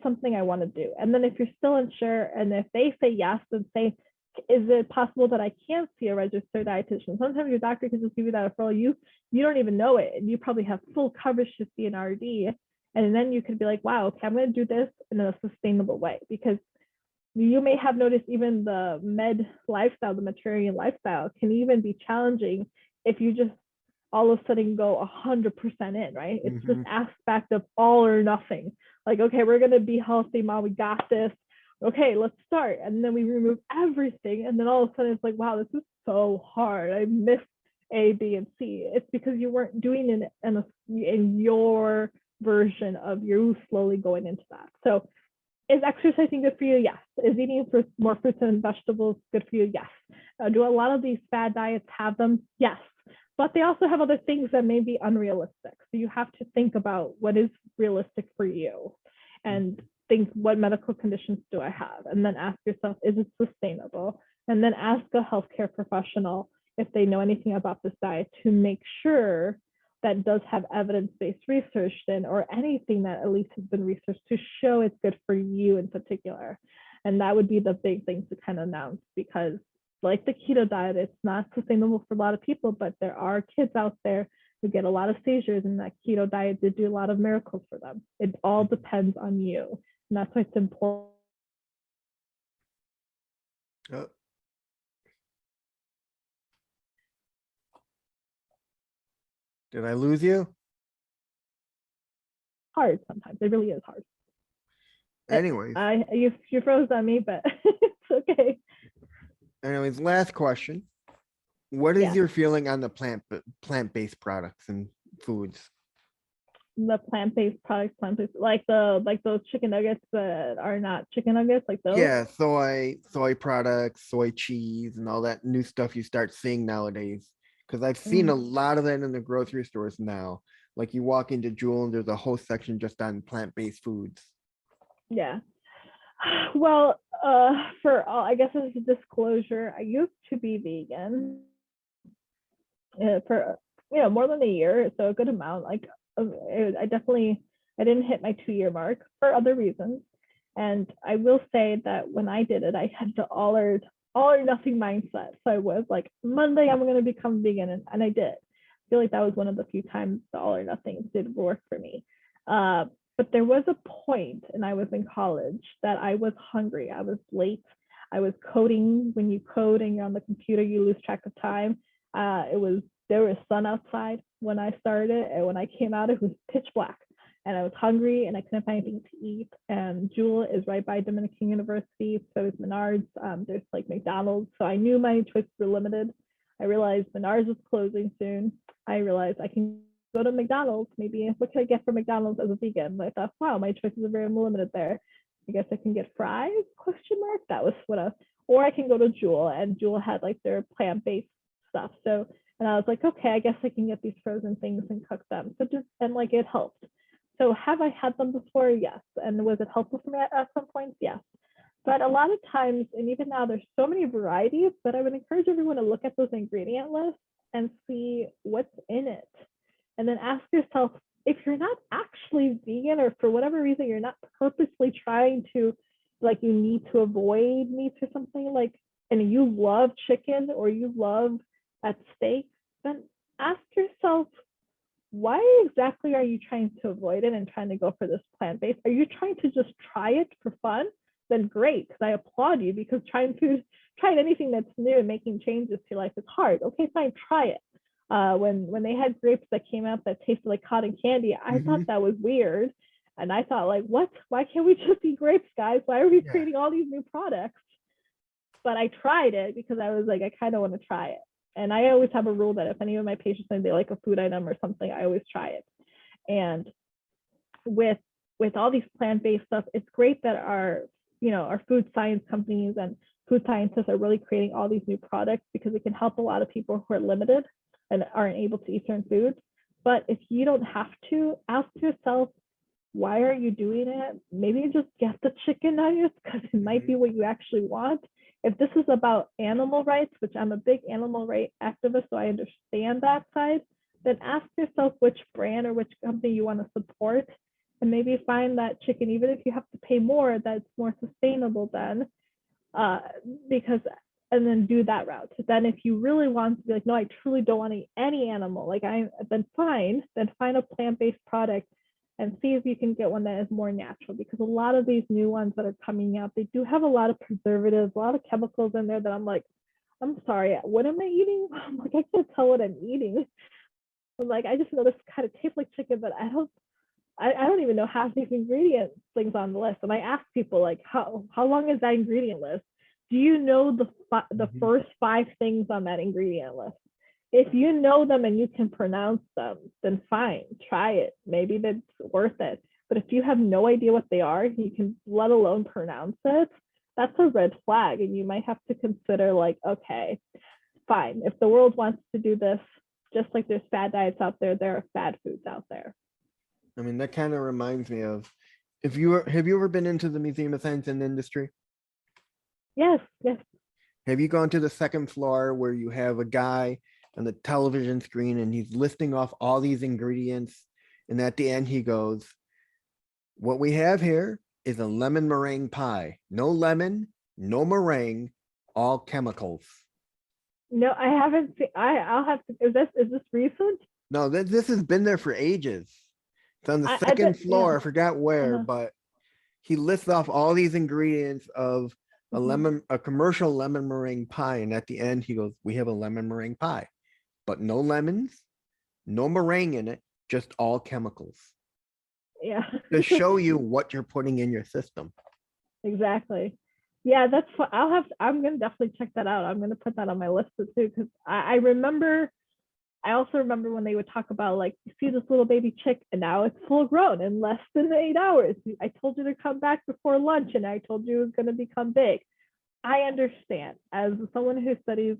something I want to do? And then if you're still unsure, and if they say yes, then say, is it possible that I can't see a registered dietitian? Sometimes your doctor can just give you that referral. You don't even know it, and you probably have full coverage to see an RD. And then you could be like, wow, okay, I'm going to do this in a sustainable way, because you may have noticed even the med lifestyle, the Mediterranean lifestyle, can even be challenging if you just all of a sudden go 100% in, right? It's this Hmm. aspect of all or nothing. Like, okay, we're going to be healthy, mom, we got this. Okay, let's start. And then we remove everything. And then all of a sudden it's like, wow, this is so hard. I missed A, B, and C. It's because you weren't doing it in your version of you slowly going into that. So is exercising good for you? Yes. Is eating more fruits and vegetables good for you? Yes. Do a lot of these fad diets have them? Yes. But they also have other things that may be unrealistic. So you have to think about what is realistic for you, and think, what medical conditions do I have? And then ask yourself, is it sustainable? And then ask a healthcare professional if they know anything about this diet, to make sure that does have evidence-based research in, or anything that at least has been researched to show it's good for you in particular. And that would be the big thing to kind of announce, because like the keto diet, it's not sustainable for a lot of people, but there are kids out there who get a lot of seizures, and that keto diet did do a lot of miracles for them. It all depends on you. And that's why it's important. Oh, did I lose you? Hard sometimes. It really is hard. Anyways, You froze on me, but it's okay. last question. What is Yeah. your feeling on the plant-based products and foods? The plant-based products, plant-based, like those chicken nuggets that are not chicken nuggets, like those. Yeah, soy products, soy cheese, and all that new stuff you start seeing nowadays. Because I've seen a Mm, lot of that in the grocery stores now. Like you walk into Jewel and there's a whole section just on plant-based foods. yeah. Well, for all, I guess as a disclosure, I used to be vegan for more than a year, so a good amount. Like, I definitely, I didn't hit my 2 year mark for other reasons. And I will say that when I did it, I had the all or nothing mindset. So I was like, Monday I'm going to become vegan, and I did. I feel like that was one of the few times the all or nothing did work for me. But there was a point, and I was in college, that I was hungry. I was late. I was coding. When you code and you're on the computer, you lose track of time. It was There was sun outside when I started, and when I came out, it was pitch black, and I was hungry, and I couldn't find anything to eat. And Jewel is right by Dominican University, so is Menards. There's like McDonald's, so I knew my choices were limited. I realized Menards was closing soon. I realized I can go to McDonald's. Maybe what can I get from McDonald's as a vegan? And I thought, wow, my choices are very limited there. I guess I can get fries? Question mark. That was what I. Or I can go to Jewel, and Jewel had like their plant-based stuff. So, and I was like, okay, I guess I can get these frozen things and cook them. So just, and like, it helped. So have I had them before? Yes. And was it helpful for me at some points? Yes. But a lot of times, and even now, there's so many varieties, but I would encourage everyone to look at those ingredient lists and see what's in it. And then ask yourself, if you're not actually vegan, or for whatever reason you're not purposely trying to, like, you need to avoid meats or something, like, and you love chicken or you love at steak, then ask yourself, why exactly are you trying to avoid it and trying to go for this plant-based? Are you trying to just try it for fun? Then great, because I applaud you, because trying anything that's new and making changes to your life is hard. Okay, fine, try it. When they had grapes that came out that tasted like cotton candy, I thought Hmm. that was weird. And I thought, like, what? Why can't we just eat grapes, guys? Why are we Yeah. creating all these new products? But I tried it because I was like, I kind of want to try it. And I always have a rule that if any of my patients say they like a food item or something, I always try it. And with with all these plant-based stuff, it's great that our food science companies and food scientists are really creating all these new products because it can help a lot of people who are limited and aren't able to eat certain foods. But if you don't have to, ask yourself, why are you doing it? Maybe just get the chicken nuggets because it might be what you actually want. If this is about animal rights, which I'm a big animal rights activist, so I understand that side, then ask yourself which brand or which company you want to support and maybe find that chicken, even if you have to pay more, that's more sustainable then, uh, because, and then do that route. Then if you really want to be like, no, I truly don't want to eat any animal, then fine, then find a plant-based product and see if you can get one that is more natural, because a lot of these new ones that are coming out, they do have a lot of preservatives, a lot of chemicals in there that I'm like, I'm sorry, what am I eating? I'm like, I can't tell what I'm eating. I'm like, I just know this kind of tastes like chicken, but I don't even know half these ingredient things on the list. And I ask people like, how long is that ingredient list? Do you know the first 5 things on that ingredient list? If you know them and you can pronounce them, then fine, try it. Maybe that's worth it. But if you have no idea what they are, you can let alone pronounce it, that's a red flag. And you might have to consider like, okay, fine. If the world wants to do this, just like there's fad diets out there, there are fad foods out there. I mean, that kind of reminds me of, have you ever been into the Museum of Science and Industry? Yes, yes. Have you gone to the second floor where you have a guy on the television screen and he's listing off all these ingredients, and at the end he goes, what we have here is a lemon meringue pie. No lemon, no meringue, all chemicals. No, I haven't seen. I'll have to. Is this recent? No, this has been there for ages. It's on the I second bet. Yeah. floor. I forgot where, Uh-huh. but he lists off all these ingredients of Mhm. a commercial lemon meringue pie, and at the end he goes, "We have a lemon meringue pie, but no lemons, no meringue in it, just all chemicals Yeah. to show you what you're putting in your system." Exactly. Yeah, that's what I'm gonna definitely check that out. I'm gonna put that on my list too, because I remember. I also remember when they would talk about like, you see this little baby chick and now it's full grown in less than 8 hours. I told you to come back before lunch and I told you it was going to become big. I understand as someone who studies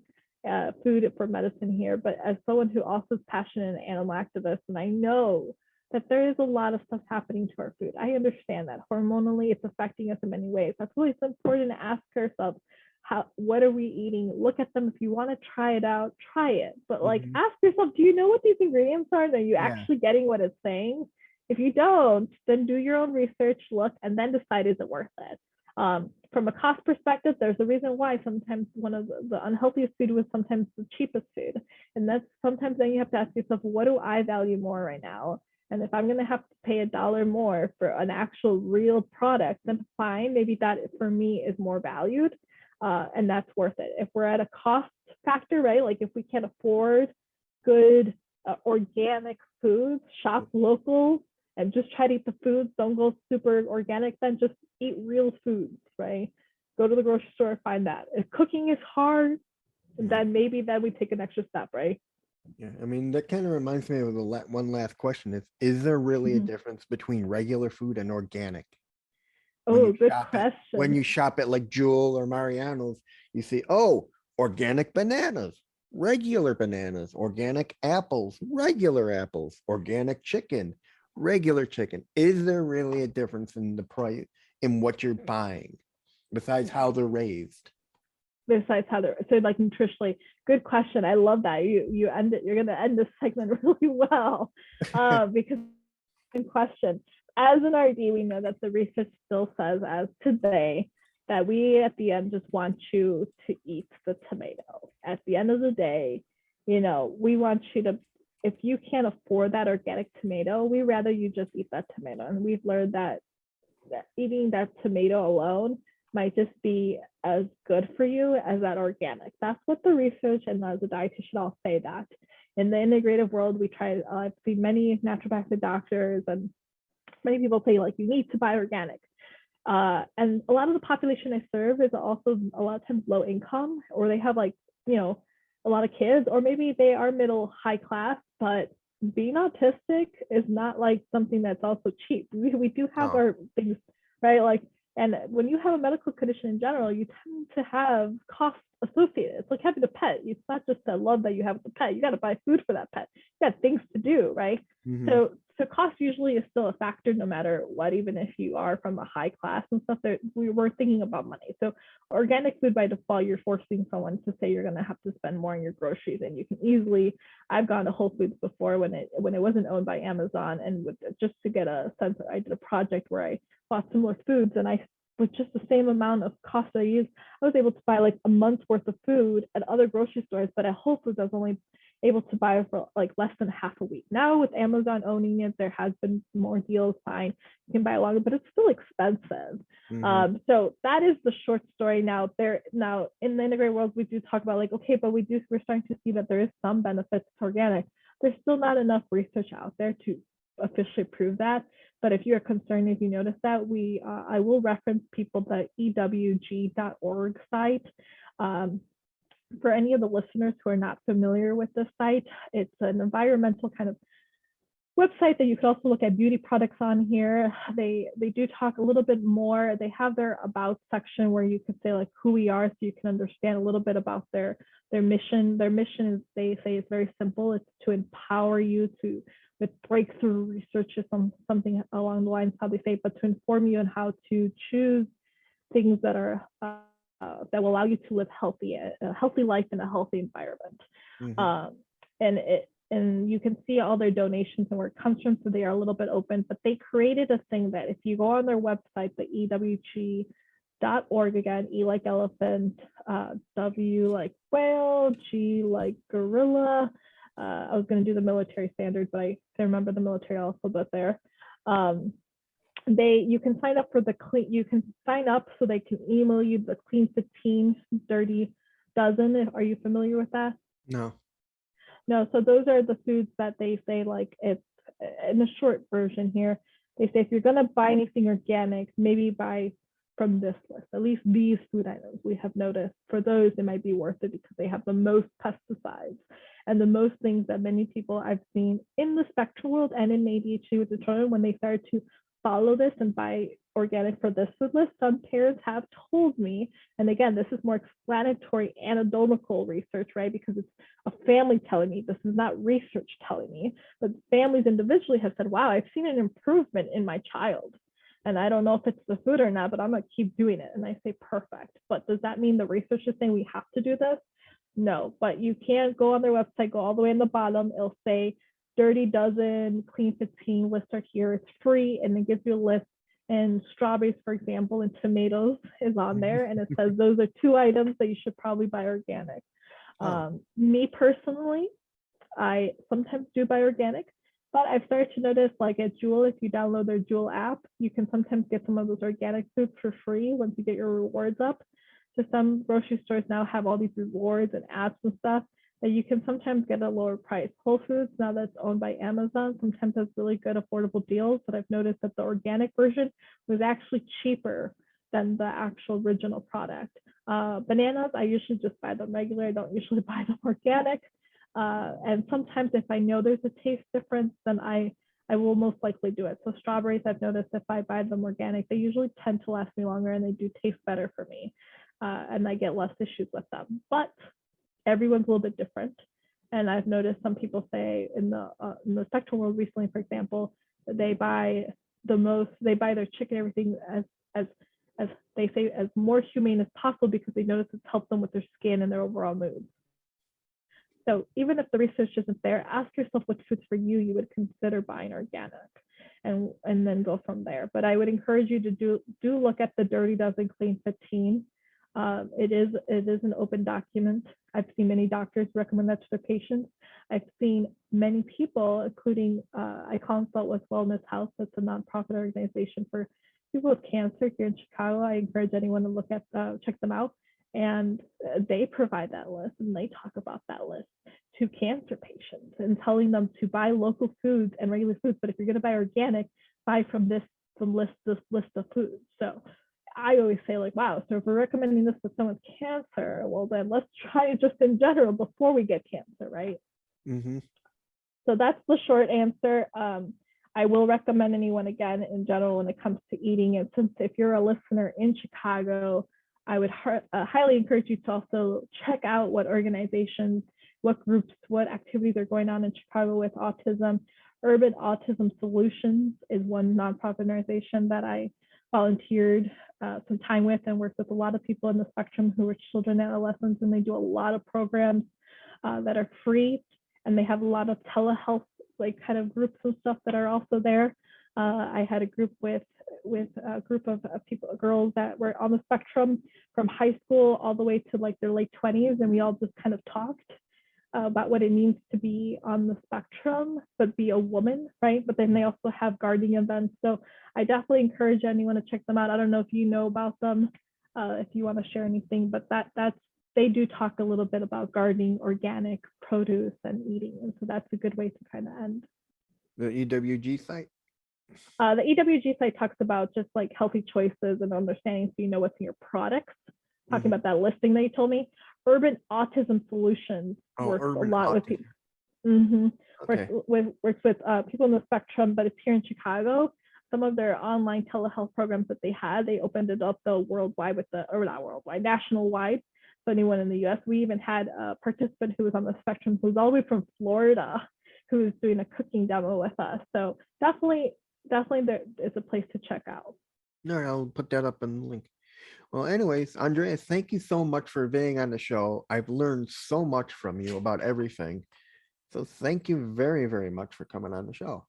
food for medicine here, but as someone who also is passionate and animal activist, and I know that there is a lot of stuff happening to our food. I understand that hormonally it's affecting us in many ways. That's why it's important to ask ourselves, what are we eating? Look at them. If you want to try it out, try it. But like Mhm. ask yourself, do you know what these ingredients are? And are you Yeah. actually getting what it's saying? If you don't, then do your own research, look, and then decide, is it worth it? From a cost perspective, there's a reason why sometimes one of the unhealthiest food was sometimes the cheapest food. And that's sometimes then you have to ask yourself, what do I value more right now? And if I'm going to have to pay $1 more for an actual real product, then fine, maybe that for me is more valued. And that's worth it. If we're at a cost factor, right? Like if we can't afford good organic foods, shop local, and just try to eat the foods. Don't go super organic. Then just eat real foods, right? Go to the grocery store, find that. If cooking is hard, Yeah. then maybe then we take an extra step, right? Yeah. I mean, that kind of reminds me of the one last question is there really a Mm-hmm. difference between regular food and organic? Oh, good question. When you shop at like Jewel or Mariano's, you see, oh, organic bananas, regular bananas, organic apples, regular apples, organic chicken, regular chicken. Is there really a difference in the price in what you're buying besides how they're raised? Besides how they're so like nutritionally, good question. I love that you end it. You're gonna end this segment really well, because in question. As an RD, we know that the research still says, as today, that we at the end just want you to eat the tomato. At the end of the day, we want you to, if you can't afford that organic tomato, we rather you just eat that tomato. And we've learned that eating that tomato alone might just be as good for you as that organic. That's what the research, and as a dietitian, I'll say that. In the integrative world, we try, I've seen many naturopathic doctors and many people say like you need to buy organic. And a lot of the population I serve is also a lot of times low income, or they have like, a lot of kids, or maybe they are middle high class, but being autistic is not like something that's also cheap. We do have No. our things, right? Like, and when you have a medical condition in general, you tend to have costs associated. It's like having a pet. It's not just the love that you have with the pet. You got to buy food for that pet. You got things to do, right? Mm-hmm. So cost usually is still a factor no matter what, even if you are from a high class and stuff. That we were thinking about money. So organic food by default, you're forcing someone to say you're going to have to spend more on your groceries, and you can easily. I've gone to Whole Foods before when it wasn't owned by Amazon, and just to get a sense, I did a project where I bought similar foods, and I with just the same amount of cost I used, I was able to buy like a month's worth of food at other grocery stores, but at Whole Foods I was only able to buy for like less than half a week. Now with Amazon owning it, there has been more deals. Fine, you can buy longer, but it's still expensive. Mm-hmm. So that is the short story. Now in the integrated world, we do talk about like, okay, but we're starting to see that there is some benefits to organic. There's still not enough research out there to officially prove that. But if you're concerned, if you notice that, I will reference people the ewg.org site. For any of the listeners who are not familiar with this site, it's an environmental kind of website that you could also look at beauty products on here. They do talk a little bit more. They have their about section where you can say like who we are, so you can understand a little bit about their mission. Their mission is, they say, it's very simple. It's to empower you to with breakthrough research or something along the lines how they say, but to inform you on how to choose things that are that will allow you to live a healthy life in a healthy environment. Mm-hmm. And you can see all their donations and where it comes from, so they are a little bit open. But they created a thing that if you go on their website, the ewg.org, again, E like elephant, W like whale, G like gorilla. I was going to do the military standard, but I can't remember the military alphabet there. You can sign up for you can sign up so they can email you the Clean 15 Dirty Dozen. Are you familiar with that? No. No, so those are the foods that they say, like, it's in the short version here. They say if you're going to buy anything organic, maybe buy from this list, at least these food items. We have noticed for those, it might be worth it because they have the most pesticides and the most things that many people I've seen in the spectrum world and in ADHD with the children, when they started to follow this and buy organic for this food list, some parents have told me, and again, this is more explanatory anecdotal research, right? Because it's a family telling me, this is not research telling me, but families individually have said, wow, I've seen an improvement in my child. And I don't know if it's the food or not, but I'm going to keep doing it. And I say, perfect. But does that mean the research is saying we have to do this? No, but you can go on their website, go all the way in the bottom. It'll say Dirty Dozen, Clean 15 lists are here. It's free, and it gives you a list. And strawberries, for example, and tomatoes is on there. And it says those are two items that you should probably buy organic. Oh. Me personally, I sometimes do buy organic, but I've started to notice, like at Jewel, if you download their Jewel app, you can sometimes get some of those organic foods for free once you get your rewards up. So some grocery stores now have all these rewards and apps and stuff that you can sometimes get a lower price. Whole Foods, now that's owned by Amazon, sometimes has really good affordable deals, but I've noticed that the organic version was actually cheaper than the actual original product. Bananas, I usually just buy them regular. I don't usually buy them organic. And sometimes if I know there's a taste difference, then I will most likely do it. So strawberries, I've noticed if I buy them organic, they usually tend to last me longer and they do taste better for me. And I get less issues with them. But everyone's a little bit different. And I've noticed some people say in the spectrum world recently, for example, they buy their chicken, everything as they say, as more humane as possible because they notice it's helped them with their skin and their overall mood. So even if the research isn't there, ask yourself what foods for you would consider buying organic, and then go from there. But I would encourage you to do look at the Dirty Dozen Clean 15. It is an open document. I've seen many doctors recommend that to their patients. I've seen many people, including I consult with Wellness House. That's a nonprofit organization for people with cancer here in Chicago. I encourage anyone to look at check them out. And they provide that list, and they talk about that list to cancer patients and telling them to buy local foods and regular foods. But if you're going to buy organic, buy from this list of foods. So I always say, like, wow, so if we're recommending this for someone with cancer, well, then let's try it just in general before we get cancer, right? Mm-hmm. So that's the short answer. I will recommend anyone again in general when it comes to eating. And since if you're a listener in Chicago, I would highly encourage you to also check out what organizations, what groups, what activities are going on in Chicago with autism. Urban Autism Solutions is one nonprofit organization that I volunteered some time with and worked with a lot of people in the spectrum who are children and adolescents, and they do a lot of programs that are free, and they have a lot of telehealth like kind of groups and stuff that are also there. I had a group with a group of people, girls that were on the spectrum from high school all the way to like their late 20s, and we all just kind of talked about what it means to be on the spectrum, but be a woman, right? But then they also have gardening events. So I definitely encourage anyone to check them out. I don't know if you know about them, if you want to share anything, but that's they do talk a little bit about gardening, organic produce, and eating. And so that's a good way to kind of end. The EWG site? The EWG site talks about just like healthy choices and understanding so you know what's in your products. Talking about that listing that you told me. Urban Autism Solutions works a lot with people. Okay. Works with people in the spectrum, but it's here in Chicago. Some of their online telehealth programs that they had, they opened it up the worldwide with the, or not worldwide, national wide. So anyone in the US, we even had a participant who was on the spectrum who's all the way from Florida, who was doing a cooking demo with us. So definitely there is a place to check out. No, I'll put that up in the link. Well, anyways, Andrea, thank you so much for being on the show. I've learned so much from you about everything. So thank you very, very much for coming on the show.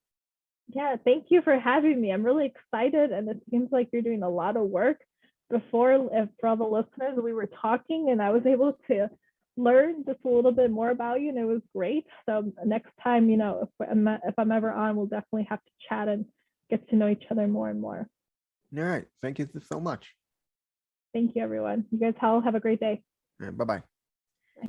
Yeah, thank you for having me. I'm really excited, and it seems like you're doing a lot of work. Before, for all the listeners, we were talking, and I was able to learn just a little bit more about you, and it was great. So next time, you know, if I'm ever on, we'll definitely have to chat and get to know each other more and more. All right. Thank you so much. Thank you, everyone. You guys all have a great day. Bye-bye.